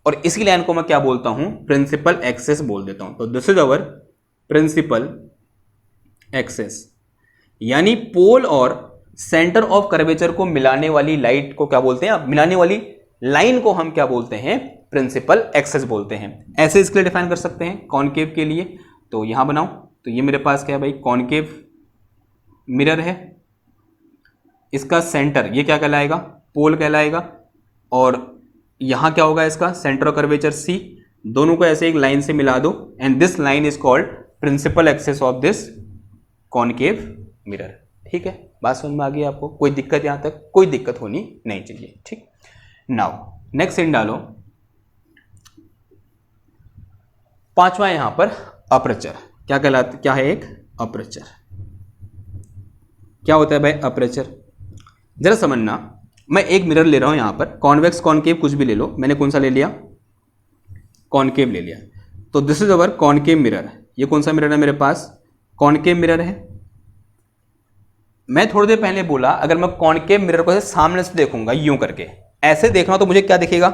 और इसी लाइन को मैं क्या बोलता हूं? प्रिंसिपल एक्सिस बोल देता हूं। तो this is our principal axis, यानी पोल और सेंटर ऑफ कर्वेचर को मिलाने वाली लाइट को क्या बोलते हैं? मिलाने वाली लाइन को हम क्या बोलते हैं? प्रिंसिपल एक्सिस बोलते हैं। ऐसे इसके लिए डिफाइन कर सकते हैं कॉनकेव के लिए। तो यहां बनाओ, तो ये मेरे पास क्या है भाई? कॉनकेव मिरर है। इसका सेंटर ये क्या कहलाएगा? पोल कहलाएगा। और यहां क्या होगा? इसका सेंटर ऑफ कर्वेचर सी। दोनों को ऐसे एक लाइन से मिला दो, and this line is called principal axis of this concave mirror. ठीक है, बात समझ में आ गई आपको? कोई दिक्कत? यहां तक कोई दिक्कत होनी नहीं चाहिए। ठीक, नाउ नेक्स्ट इन डालो। पांचवा यहां पर अपर्चर। क्या कहलाता? क्या है? एक अपर्चर। क्या होता है भाई अपर्चर? जरा समझना, मैं एक मिरर ले रहा हूं यहां पर, कॉन्वेक्स कॉनकेव कुछ भी ले लो। मैंने कौन सा ले लिया? कॉनकेव ले लिया। तो this is our concave mirror. ये कौन सा मिरर है मेरे पास? कॉनकेव मिरर है। मैं थोड़ी देर पहले बोला अगर मैं कॉनकेव मिरर को सामने से देखूंगा यूं करके, ऐसे देखना, तो मुझे क्या दिखेगा?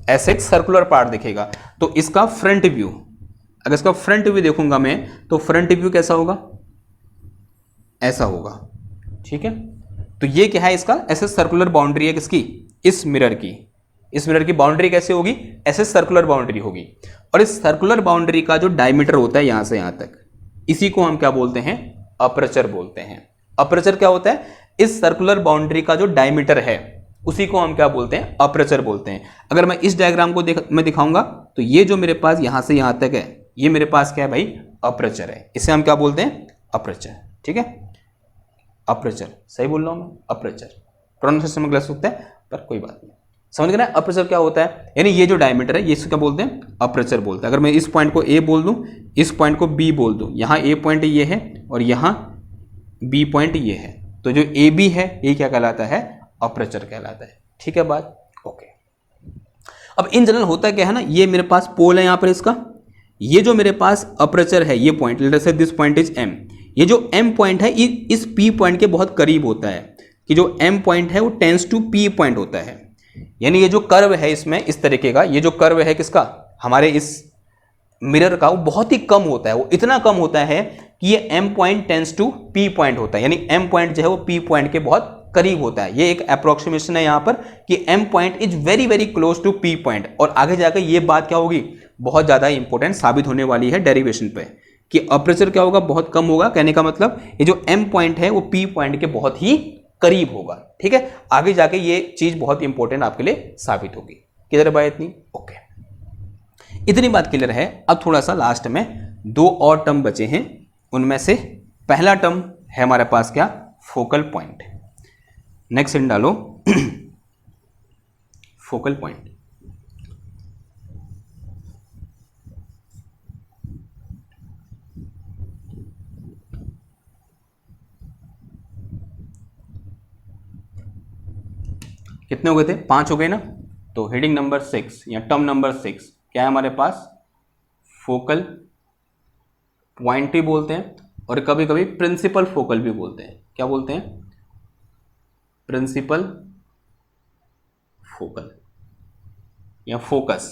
ऐसे एक सर्कुलर पार्ट दिखेगा। तो इसका फ्रंट व्यू, अगर इसका फ्रंट व्यू देखूंगा मैं, तो फ्रंट व्यू कैसा होगा? ऐसा होगा। ठीक है, तो ये क्या है? इसका ऐसे सर्कुलर बाउंड्री है किसकी? इस मिरर की। इस मिरर की बाउंड्री कैसे होगी? ऐसे सर्कुलर बाउंड्री होगी। और इस सर्कुलर बाउंड्री का जो डायमीटर होता है यहां से यहां तक, इसी को हम क्या बोलते हैं? अपर्चर बोलते हैं। अपर्चर क्या होता है? इस सर्कुलर बाउंड्री का जो डायमीटर है उसी को हम क्या बोलते हैं? अपर्चर बोलते हैं। अगर मैं इस डायग्राम को मैं दिखाऊंगा तो ये जो मेरे पास यहां से यहां तक है, ये मेरे पास क्या है भाई? अपर्चर है। इसे हम क्या बोलते हैं? अपर्चर। ठीक है, अपर्चर। सही बोल रहा हूं मैं? अपर्चर। प्रोनाउंसिएशन में गलत सकता है पर कोई बात नहीं, समझ गए? अपर्चर क्या होता है? यानी ये जो डायमीटर है ये इसको क्या बोलते हैं? अपर्चर बोलते हैं। अगर मैं इस पॉइंट को ए बोल दूं, इस पॉइंट को बी बोल दूं, यहां ए पॉइंट ये है और यहां बी पॉइंट ये है, तो जो ए बी है ये क्या कहलाता है? अपर्चर कहलाता है। ठीक है बात? ओके। अब इन जनरल होता क्या है ना, ये मेरे पास पोल है यहां पर इसका, ये जो मेरे पास अपर्चर है ये पॉइंट, लेट अस से दिस पॉइंट इज एम, ये जो एम पॉइंट है इस पी पॉइंट के बहुत करीब होता है, कि जो एम पॉइंट है वो टेंस टू पी पॉइंट होता है। यानी ये जो कर्व है इसमें इस तरीके का, ये जो कर्व है किसका? हमारे इस मिरर का, वो बहुत ही कम होता है। वो इतना कम होता है कि ये M point tends to P point होता है, यानी एम पॉइंट जो है वो पी पॉइंट के बहुत करीब होता है। ये एक अप्रोक्सीमेशन है यहां पर कि M point is very very close to P point, और आगे जाकर ये बात क्या होगी? बहुत ज्यादा इंपॉर्टेंट साबित होने वाली है डेरिवेशन पे, कि अपर्चर क्या होगा? बहुत कम होगा। कहने का मतलब ये जो एम पॉइंट है वो पी पॉइंट के बहुत ही करीब होगा। ठीक है, आगे जाके ये चीज बहुत इंपॉर्टेंट आपके लिए साबित होगी। किधर बात इतनी? ओके, इतनी बात क्लियर है। अब थोड़ा सा लास्ट में दो और टर्म बचे हैं, उनमें से पहला टर्म है हमारे पास क्या? Focal point. नेक्स्ट इन डालो फोकल पॉइंट। कितने हो गए थे? 5 हो गए ना। तो हेडिंग नंबर 6 या टर्म नंबर 6 क्या है हमारे पास? फोकल पॉइंट भी बोलते हैं और कभी कभी प्रिंसिपल फोकल भी बोलते हैं। क्या बोलते हैं? प्रिंसिपल फोकल या फोकस।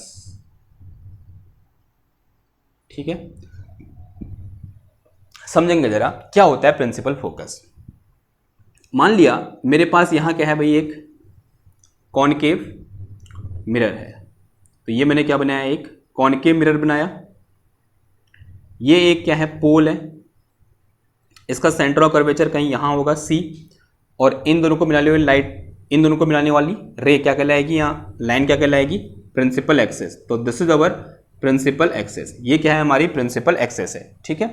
ठीक है, समझेंगे जरा क्या होता है प्रिंसिपल फोकस। मान लिया मेरे पास यहां क्या है भाई? एक कॉनकेव मिरर है, तो ये मैंने क्या बनाया? एक कॉनकेव मिरर बनाया। ये एक क्या है? पोल है। इसका सेंटर ऑफ कर्वेचर कहीं यहां होगा C, और इन दोनों को मिलाने वाली लाइट, इन दोनों को मिलाने वाली रे क्या कहलाएगी? यहाँ लाइन क्या कहलाएगी? Principal axis. तो this is our principal axis. ये क्या है? हमारी प्रिंसिपल एक्सेस है। ठीक है,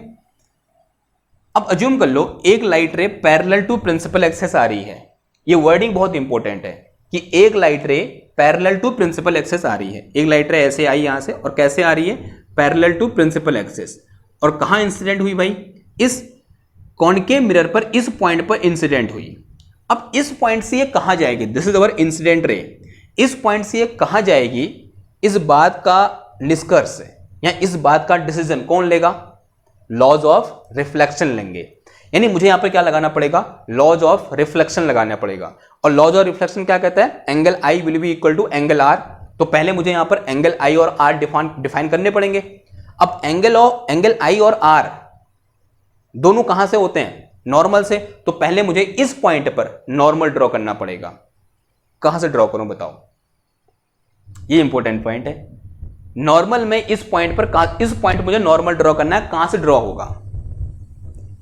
अब अज्यूम कर लो एक light ray parallel to principal axis आ रही है। ये वर्डिंग बहुत इंपॉर्टेंट है कि एक light ray parallel to principal axis आ रही है। एक लाइट रे ऐसे आई यहां से, और कैसे आ रही है? Parallel to principal axis. और कहां इंसिडेंट हुई भाई? इस कॉनकेव मिरर पर, इस पॉइंट पर इंसिडेंट हुई। अब इस पॉइंट से ये कहां जाएगी? दिस इज अवर इंसिडेंट रे। इस पॉइंट से ये कहां जाएगी? इस बात का निष्कर्ष या इस बात का डिसीजन कौन लेगा? लॉज ऑफ रिफ्लेक्शन लेंगे। यानी मुझे यहां पर क्या लगाना पड़ेगा? लॉज ऑफ रिफ्लेक्शन लगाना पड़ेगा। और लॉज ऑफ रिफ्लेक्शन क्या कहता है? Angle I will be equal to angle R. तो पहले मुझे यहां पर एंगल आई और आर डिफाइन करने पड़ेंगे। अब एंगल आई और आर दोनों कहां से होते हैं? नॉर्मल से। तो पहले मुझे इस पॉइंट पर नॉर्मल ड्रॉ करना पड़ेगा। कहां से ड्रॉ करूं बताओ? ये इंपॉर्टेंट पॉइंट है। नॉर्मल में इस पॉइंट पर, इस पॉइंट मुझे नॉर्मल ड्रॉ करना है, कहां से ड्रॉ होगा?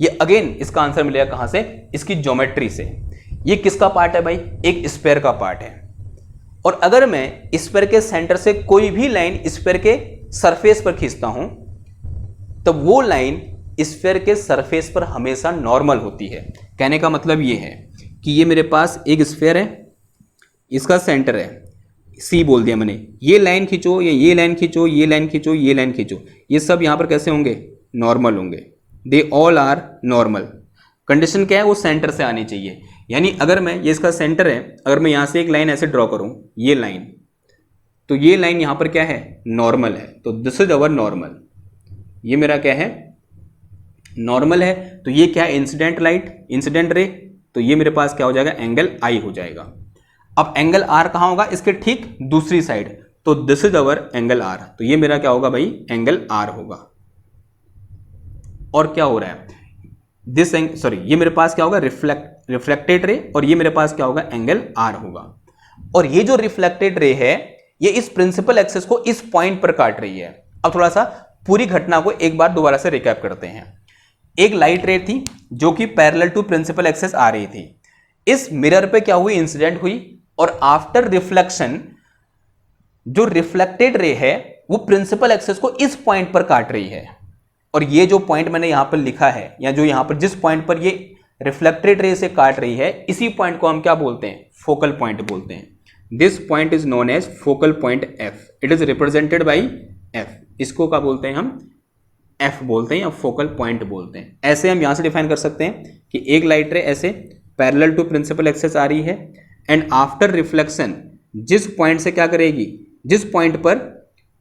ये अगेन इसका आंसर मिलेगा कहां से? इसकी ज्योमेट्री से। ये किसका पार्ट है भाई? एक स्फीयर का पार्ट है। और अगर मैं स्फीयर के सेंटर से कोई भी लाइन स्फीयर के सरफेस पर खींचता हूं, तो वो लाइन स्फीयर के सरफेस पर हमेशा नॉर्मल होती है। कहने का मतलब ये है कि ये मेरे पास एक स्फीयर है, इसका सेंटर है C बोल दिया मैंने। ये लाइन खींचो, ये लाइन खींचो, ये लाइन खींचो, ये लाइन खींचो, ये सब यहां पर कैसे होंगे? नॉर्मल होंगे। They all are normal. Condition क्या है? वो सेंटर से आनी चाहिए। यानी अगर मैं, ये इसका सेंटर है, अगर मैं यहां से एक लाइन ऐसे ड्रॉ करूं, ये लाइन, तो ये लाइन यहां पर क्या है? नॉर्मल है। तो दिस इज अवर नॉर्मल। ये मेरा क्या है? नॉर्मल है। तो ये क्या है? Incident light, incident ray. तो ये मेरे पास क्या हो जाएगा? एंगल आई हो जाएगा। अब एंगल आर कहां होगा? इसके ठीक दूसरी साइड। तो this is our angle R. तो ये मेरा क्या होगा भाई? एंगल आर होगा। और क्या हो रहा है? दिस एंगल, सॉरी, ये मेरे पास क्या होगा? Reflected ray. और ये मेरे पास क्या होगा? एंगल आर होगा। और ये जो रिफ्लेक्टेड रे है, ये इस प्रिंसिपल एक्सेस को इस पॉइंट पर काट रही है। अब थोड़ा सा पूरी घटना को एक बार दोबारा से रिकैप करते हैं। एक लाइट रे थी जो कि पैरेलल टू प्रिंसिपल एक्सिस आ रही थी। इस मिरर पे क्या हुई, इंसिडेंट हुई, और आफ्टर रिफ्लेक्शन जो रिफ्लेक्टेड रे है वो प्रिंसिपल एक्सिस को इस पॉइंट पर काट रही है। और ये जो पॉइंट मैंने यहां पर लिखा है, या जो यहां पर जिस पॉइंट पर ये रिफ्लेक्टेड रे से काट रही है, इसी पॉइंट को हम क्या बोलते हैं, फोकल पॉइंट बोलते हैं। This point is known as focal point F, it is represented by F. इसको क्या बोलते हैं हम, एफ बोलते हैं या फोकल पॉइंट बोलते हैं। ऐसे हम यहां से डिफाइन कर सकते हैं कि एक लाइट रे ऐसे पैरेलल टू प्रिंसिपल एक्सिस आ रही है, एंड आफ्टर रिफ्लेक्शन जिस पॉइंट से क्या करेगी, जिस पॉइंट पर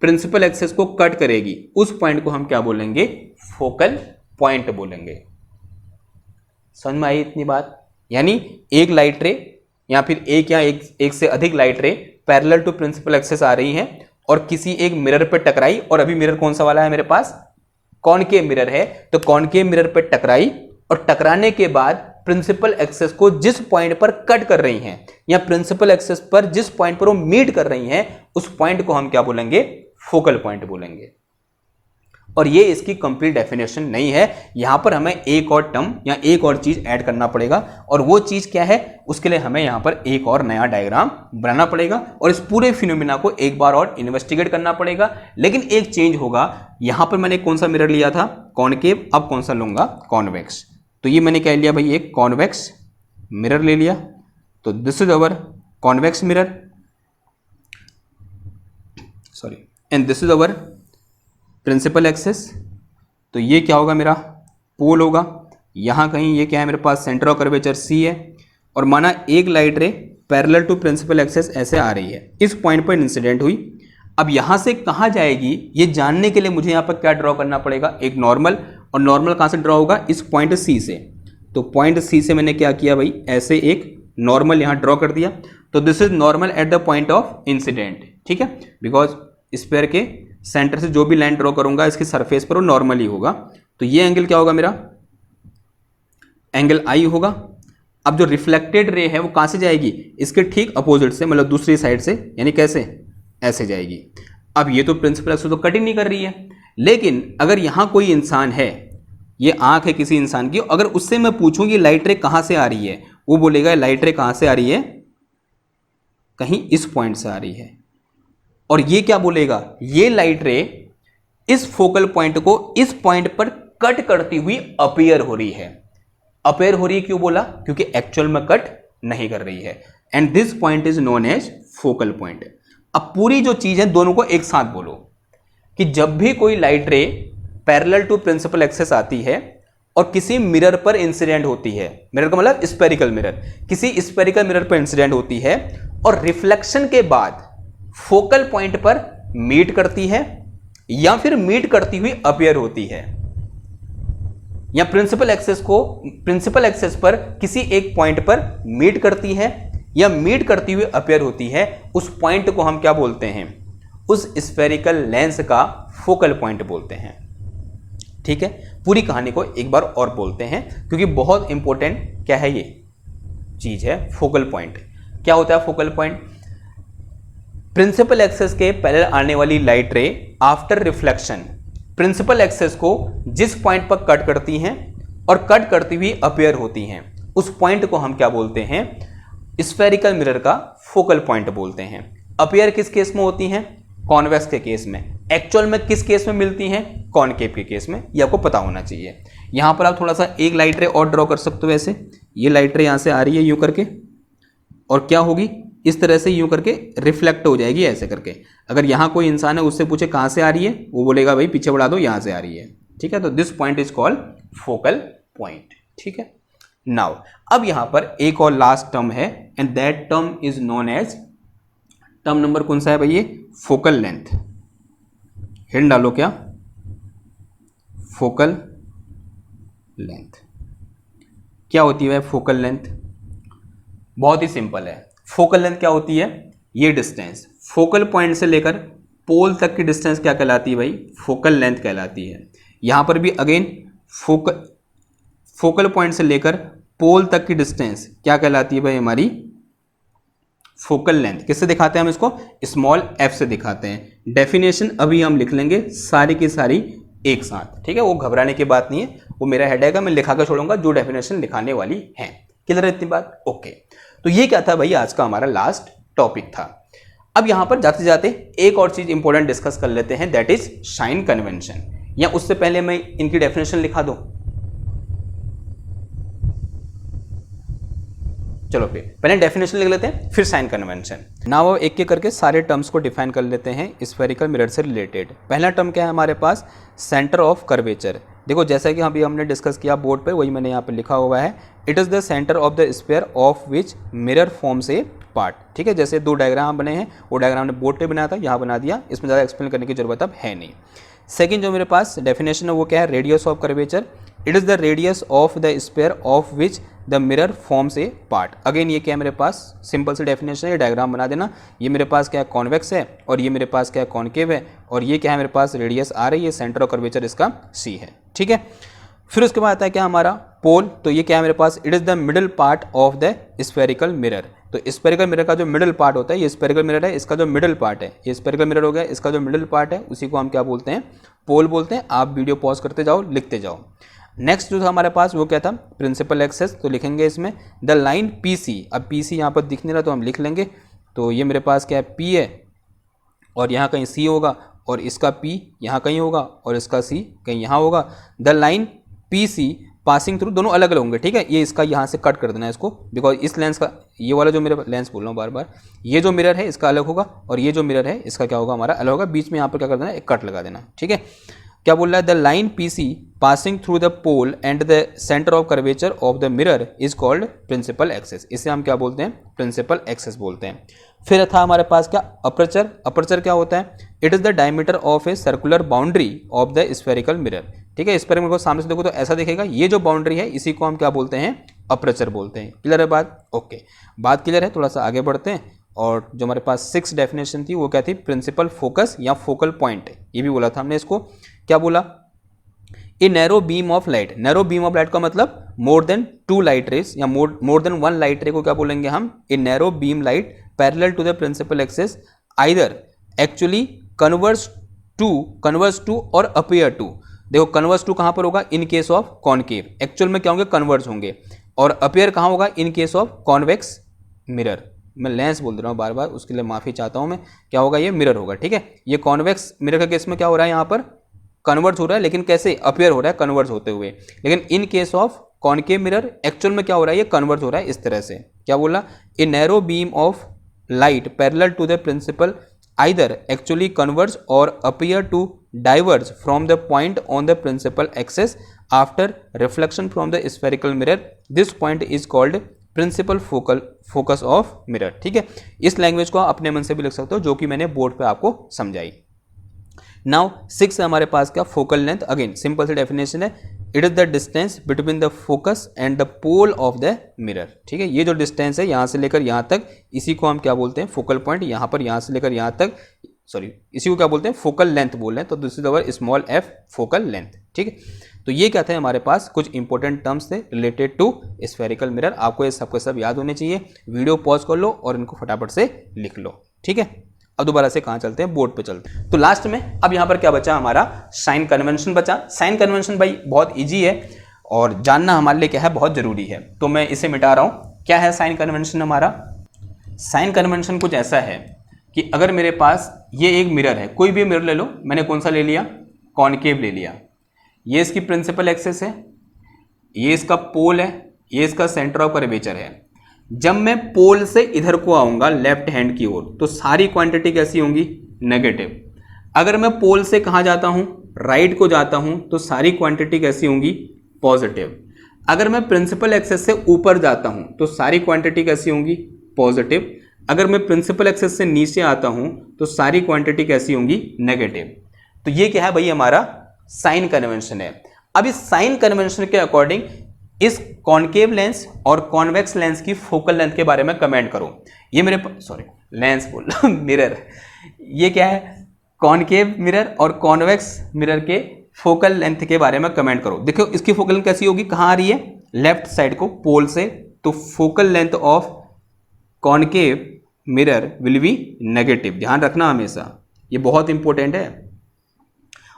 प्रिंसिपल एक्सिस को कट करेगी, उस पॉइंट को हम क्या बोलेंगे, फोकल पॉइंट बोलेंगे। समझ में आई इतनी बात? यानी एक लाइट रे या फिर एक से अधिक light ray parallel to principal axis आ रही हैं और किसी एक मिरर पर टकराई, और अभी मिरर कौन सा वाला है मेरे पास, कॉनकेव मिरर है, तो कॉनकेव मिरर पर टकराई और टकराने के बाद प्रिंसिपल एक्सिस को जिस पॉइंट पर कट कर रही हैं या प्रिंसिपल एक्सिस पर जिस पॉइंट पर वो मीट कर रही हैं, उस पॉइंट को हम क्या बोलेंगे, फोकल पॉइंट बोलेंगे। और ये इसकी कंप्लीट डेफिनेशन नहीं है, यहां पर हमें एक और टर्म या एक और चीज ऐड करना पड़ेगा, और वो चीज क्या है, उसके लिए हमें यहां पर एक और नया डायग्राम बनाना पड़ेगा और इस पूरे फिनोमिना को एक बार और इन्वेस्टिगेट करना पड़ेगा। लेकिन एक चेंज होगा, यहां पर मैंने कौन सा मिरर लिया था, कॉनकेव, अब कौन सा लूंगा, कॉन्वेक्स। तो ये मैंने क्या लिया भाई, एक कॉन्वेक्स मिरर ले लिया, तो this is our convex mirror, sorry, and this is our principal axis. तो ये क्या होगा, मेरा पोल होगा, यहां कहीं ये क्या है मेरे पास, सेंटर ऑफ कर्वेचर सी है, और माना एक light ray parallel to principal axis ऐसे आ रही है, इस पॉइंट पर इंसिडेंट हुई। अब यहां से कहां जाएगी ये जानने के लिए मुझे यहां पर क्या ड्रॉ करना पड़ेगा, एक नॉर्मल, और नॉर्मल कहां से ड्रॉ होगा, इस पॉइंट सी से। तो पॉइंट सी से मैंने क्या किया भाई, ऐसे एक नॉर्मल यहां ड्रॉ कर दिया। तो this is normal at the point of incident, ठीक है, बिकॉज स्फीयर के सेंटर से जो भी लाइन ड्रॉ करूंगा इसकी सरफेस पर वो नॉर्मल ही होगा। तो ये एंगल क्या होगा, मेरा एंगल आई होगा। अब जो रिफ्लेक्टेड रे है वो कहां से जाएगी, इसके ठीक अपोजिट से, मतलब दूसरी साइड से, यानी कैसे, ऐसे जाएगी। अब ये तो प्रिंसिपल एक्सिस तो कट ही नहीं कर रही है, लेकिन अगर यहां कोई इंसान है, ये आंख है किसी इंसान की, अगर उससे मैं पूछूं कि लाइट रे कहां से आ रही है, वो बोलेगा लाइट रे कहां से आ रही है, कहीं इस पॉइंट से आ रही है। और ये क्या बोलेगा, ये लाइट रे इस फोकल पॉइंट को इस पॉइंट पर कट करती हुई अपीयर हो रही है। अपीयर हो रही है क्यों बोला, क्योंकि एक्चुअल में कट नहीं कर रही है, and this point is known as focal point. अब पूरी जो चीज है दोनों को एक साथ बोलो कि जब भी कोई light ray parallel to principal axis आती है और किसी मिरर पर इंसिडेंट होती है, मिरर का मतलब स्फेरिकल मिरर, किसी स्फेरिकल मिरर पर इंसिडेंट होती है और रिफ्लेक्शन के बाद फोकल पॉइंट पर मीट करती है या फिर मीट करती हुई अपीयर होती है, या प्रिंसिपल एक्सिस पर किसी एक पॉइंट पर मीट करती है या मीट करती हुई अपीयर होती है, उस पॉइंट को हम क्या बोलते हैं, उस स्फेरिकल लेंस का फोकल पॉइंट बोलते हैं। ठीक है, पूरी कहानी को एक बार और बोलते हैं क्योंकि बहुत इंपॉर्टेंट क्या है ये चीज है, फोकल पॉइंट। क्या होता है फोकल पॉइंट, प्रिंसिपल एक्सिस के पहले आने वाली लाइट रे आफ्टर रिफ्लेक्शन प्रिंसिपल एक्सिस को जिस पॉइंट पर कट करती हैं और कट करती हुई अपीयर होती हैं, उस पॉइंट को हम क्या बोलते हैं, स्फेरिकल मिरर का फोकल पॉइंट बोलते हैं। अपीयर किस केस में होती हैं, कॉन्वेक्स के केस में। एक्चुअल में किस केस में मिलती हैं, कॉनकेव के केस में, ये आपको पता होना चाहिए। यहां पर आप थोड़ा सा एक लाइट रे और ड्रॉ कर सकते हो, ऐसे ये लाइट रे यहां से आ रही है यूं करके, और क्या होगी, इस तरह से यूं करके रिफ्लेक्ट हो जाएगी ऐसे करके। अगर यहां कोई इंसान है उससे पूछे कहां से आ रही है, वो बोलेगा भाई पीछे बढ़ा दो, यहां से आ रही है। ठीक है, तो this point is called focal point. ठीक है, नाउ अब यहां पर एक और लास्ट टर्म है and that term is known as, term number कौन सा है भाई, ये फोकल लेंथ। हिंट डालो क्या, फोकल लेंथ। क्या होती है फोकल लेंथ, बहुत ही सिंपल है। फोकल लेंथ क्या होती है, ये डिस्टेंस फोकल पॉइंट से लेकर पोल तक की डिस्टेंस क्या कहलाती है भाई, फोकल लेंथ कहलाती है। यहां पर भी अगेन फोकल पॉइंट से लेकर पोल तक की डिस्टेंस क्या कहलाती है भाई, हमारी फोकल लेंथ। किससे दिखाते हैं हम इसको, स्मॉल एफ से दिखाते हैं। डेफिनेशन अभी हम लिख लेंगे सारी की सारी एक साथ, ठीक है, वो घबराने की बात नहीं है, वो मेरा हेड है, मैं लिखा कर छोड़ूंगा जो डेफिनेशन लिखाने वाली है। क्लियर है इतनी बात? ओके, तो ये क्या था भाई आज का हमारा लास्ट टॉपिक था। अब यहां पर जाते जाते एक और चीज इंपॉर्टेंट डिस्कस कर लेते हैं, दैट इज साइन कन्वेंशन। या उससे पहले मैं इनकी डेफिनेशन लिखा दूं, चलो पहले डेफिनेशन लिख लेते हैं फिर साइन कन्वेंशन। नाउ एक एक करके सारे टर्म्स को डिफाइन कर लेते हैं स्फेरिकल मिरर से रिलेटेड। पहला टर्म क्या है हमारे पास, सेंटर ऑफ कर्वेचर। देखो जैसा कि अभी हमने डिस्कस किया बोर्ड पे, वही मैंने यहाँ पे लिखा हुआ है, it is the centre of the sphere of which mirror forms a part. ठीक है, जैसे दो डायग्राम बने हैं, वो डायग्राम ने बोर्ड पे बनाया था, यहाँ बना दिया, इसमें ज़्यादा एक्सप्लेन करने की जरूरत अब है नहीं। सेकंड जो मेरे पास डेफिनेशन है वो क्या है, radius of curvature. It is the radius of the sphere of which the mirror forms a part. Again ये क्या है मेरे पास, सिंपल सी डेफिनेशन है, डायग्राम बना देना। ये मेरे पास क्या है, कॉन्वेक्स है, और ये मेरे पास क्या है, कॉनकेव है, और ये क्या है मेरे पास, रेडियस आ रही है, सेंटर ऑफ कर्वेचर इसका सी है। ठीक है, फिर उसके बाद आता है क्या हमारा पोल। तो ये क्या है मेरे पास, it is the middle part of the spherical mirror. तो स्फेरिकल मिरर का जो मिडिल पार्ट होता है, ये स्फेरिकल मिरर है, इसका जो मिडिल पार्ट है, ये स्फेरिकल मिरर हो गया, इसका जो मिडिल पार्ट है उसी को हम क्या बोलते हैं, पोल बोलते हैं। आप वीडियो पॉज करते जाओ, लिखते जाओ। नेक्स्ट जो था हमारे पास वो क्या था, प्रिंसिपल एक्सेस। तो लिखेंगे इसमें द लाइन पी सी। अब पी सी यहाँ पर दिख नहीं रहा तो हम लिख लेंगे। तो ये मेरे पास क्या है, पी है, और यहाँ कहीं सी होगा, और इसका पी यहाँ कहीं होगा, और इसका सी कहीं यहाँ होगा। The line P C passing through, दोनों अलग अलग होंगे। ठीक है, ये इसका यहाँ से कट कर देना है इसको, बिकॉज इस लेंस का, ये वाला जो मेरा लेंस बोल रहा हूँ बार बार, ये जो मिरर है इसका अलग होगा, और ये जो मिरर है इसका क्या होगा, हमारा अलग होगा। बीच में यहाँ पर क्या कर देना है, एक कट लगा देना। ठीक है, क्या बोल रहा है, the line P C passing through the pole and the centre of curvature of the mirror is called principal axis. इसे हम क्या बोलते हैं, प्रिंसिपल एक्सेस बोलते हैं। फिर था हमारे पास क्या, अपर्चर। अपर्चर क्या होता है, it is the diameter of a circular boundary of the spherical mirror. ठीक है, स्फेरिकल मिरर को सामने से देखो तो ऐसा दिखेगा, ये जो बाउंड्री है इसी को हम क्या बोलते हैं, अपर्चर बोलते हैं। क्लियर है बात? ओके, बात क्लियर है, थोड़ा सा आगे बढ़ते हैं। और जो हमारे पास 6 डेफिनेशन थी वो क्या थी, प्रिंसिपल फोकस या फोकल पॉइंट, ये भी बोला था हमने। इसको क्या बोला, a narrow beam of light. Narrow beam of light का मतलब मोर देन 2 लाइट रेस या मोर देन 1 लाइट रे को क्या बोलेंगे हम, a narrow beam light parallel to the principal axis either actually converge to और अपीयर टू। देखो कन्वर्स टू कहां पर होगा, in case of concave, actual में क्या होंगे, कन्वर्स होंगे। और अपीयर कहां होगा, in case of convex mirror. मैं लेंस बोल रहा हूँ बार बार, उसके लिए माफी चाहता हूं मैं। क्या होगा, ये मिरर होगा। ठीक है, ये कॉन्वेक्स मिरर का केस में क्या हो रहा है, यहाँ पर कन्वर्ट हो रहा है, लेकिन कैसे, अपीयर हो रहा है कन्वर्ट होते हुए। लेकिन इन case of concave mirror actual में क्या हो रहा है, ये कन्वर्ट हो रहा है इस तरह से। क्या बोला, a narrow beam of light parallel to the principal either actually converge और appear to diverge from the point on the principal axis after reflection from the spherical mirror. This point is called principal focus of mirror. ठीक है, इस language को आप अपने मन से भी लिख सकते हो, जो कि मैंने बोर्ड पे आपको समझाई। नाउ 6 है हमारे पास क्या, फोकल लेंथ। अगेन सिंपल सी डेफिनेशन है, it is the distance between the focus and the pole of the mirror. ठीक है, ये जो डिस्टेंस है यहाँ से लेकर यहाँ तक, इसी को हम क्या बोलते हैं, फोकल पॉइंट। यहाँ पर यहाँ से लेकर यहाँ तक, सॉरी, इसी को क्या बोलते हैं, फोकल लेंथ बोल रहे हैं। तो this is our small F, focal length. ठीक है, तो ये क्या थे हमारे पास, कुछ इंपॉर्टेंट टर्म्स थे रिलेटेड टू स्फेरिकल मिरर। आपको ये सबके सब याद होने चाहिए। वीडियो पॉज कर लो और इनको फटाफट से लिख लो। ठीक है, अब दोबारा से कहाँ चलते हैं, बोर्ड पे चलते हैं। तो लास्ट में अब यहाँ पर क्या बचा, हमारा साइन कन्वेंशन बचा। साइन कन्वेंशन भाई बहुत इजी है और जानना हमारे लिए क्या है, बहुत जरूरी है। तो मैं इसे मिटा रहा हूँ। क्या है साइन कन्वेंशन हमारा, साइन कन्वेंशन कुछ ऐसा है कि अगर मेरे पास ये एक मिरर है, कोई भी मिरर ले लो, मैंने कौन सा ले लिया, कॉनकेव ले लिया। ये इसकी प्रिंसिपल एक्सेस है, ये इसका पोल है, ये इसका सेंटर ऑफ कर्वेचर है। जब मैं पोल से इधर को आऊंगा लेफ्ट हैंड की ओर, तो सारी क्वांटिटी कैसी होंगी, नेगेटिव। अगर मैं पोल से कहां जाता हूं, राइट को जाता हूं, तो सारी क्वांटिटी कैसी होंगी, पॉजिटिव। अगर मैं प्रिंसिपल एक्सेस से ऊपर जाता हूं तो सारी क्वांटिटी कैसी होंगी, पॉजिटिव। अगर मैं प्रिंसिपल एक्सेस से नीचे आता हूं तो सारी क्वांटिटी कैसी होंगी, नेगेटिव। तो ये क्या है भाई, हमारा साइन कन्वेंशन है। अब इस साइन कन्वेंशन के अकॉर्डिंग इस कॉनकेव लेंस और कॉन्वेक्स लेंस की फोकल लेंथ के बारे में कमेंट करो। ये मेरे सॉरी लेंस बोल रहा हूं, मिरर। ये क्या है, कॉनकेव मिरर और कॉन्वेक्स मिरर के फोकल लेंथ के बारे में कमेंट करो। देखो इसकी फोकल लेंथ कैसी होगी, कहां आ रही है, लेफ्ट साइड को, पोल से। तो focal length of concave mirror will be negative. ध्यान रखना हमेशा, ये बहुत इंपॉर्टेंट है।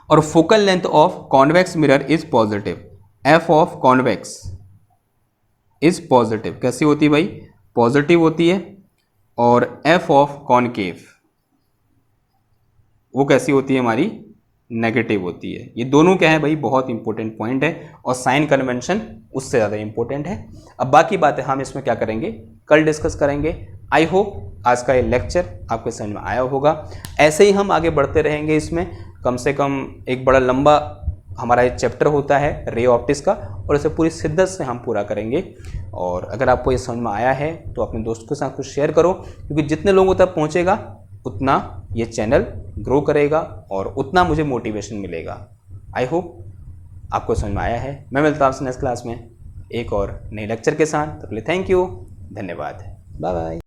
और focal length of convex mirror is positive. F of convex is positive, कैसी होती है भाई, पॉजिटिव होती है। और एफ ऑफ कॉनकेव वो कैसी होती है हमारी, नेगेटिव होती है। ये दोनों क्या है भाई, बहुत इंपॉर्टेंट पॉइंट है, और साइन कन्वेंशन उससे ज़्यादा इंपॉर्टेंट है। अब बाकी बातें हम इसमें क्या करेंगे, कल डिस्कस करेंगे। आई होप आज का ये लेक्चर आपके समझ में आया होगा। ऐसे ही हम आगे बढ़ते रहेंगे इसमें, कम से कम एक बड़ा लंबा हमारा एक चैप्टर होता है रे ऑप्टिक्स का, और इसे पूरी शिद्दत से हम पूरा करेंगे। और अगर आपको ये समझ में आया है तो अपने दोस्तों के साथ कुछ शेयर करो, क्योंकि जितने लोगों तक पहुँचेगा उतना ये चैनल ग्रो करेगा और उतना मुझे मोटिवेशन मिलेगा। आई होप आपको समझ में आया है। मैं मिलता हूँ आपसे नेक्स्ट क्लास में एक और नए लेक्चर के साथ। तब तक के लिए थैंक यू, धन्यवाद, बाय बाय।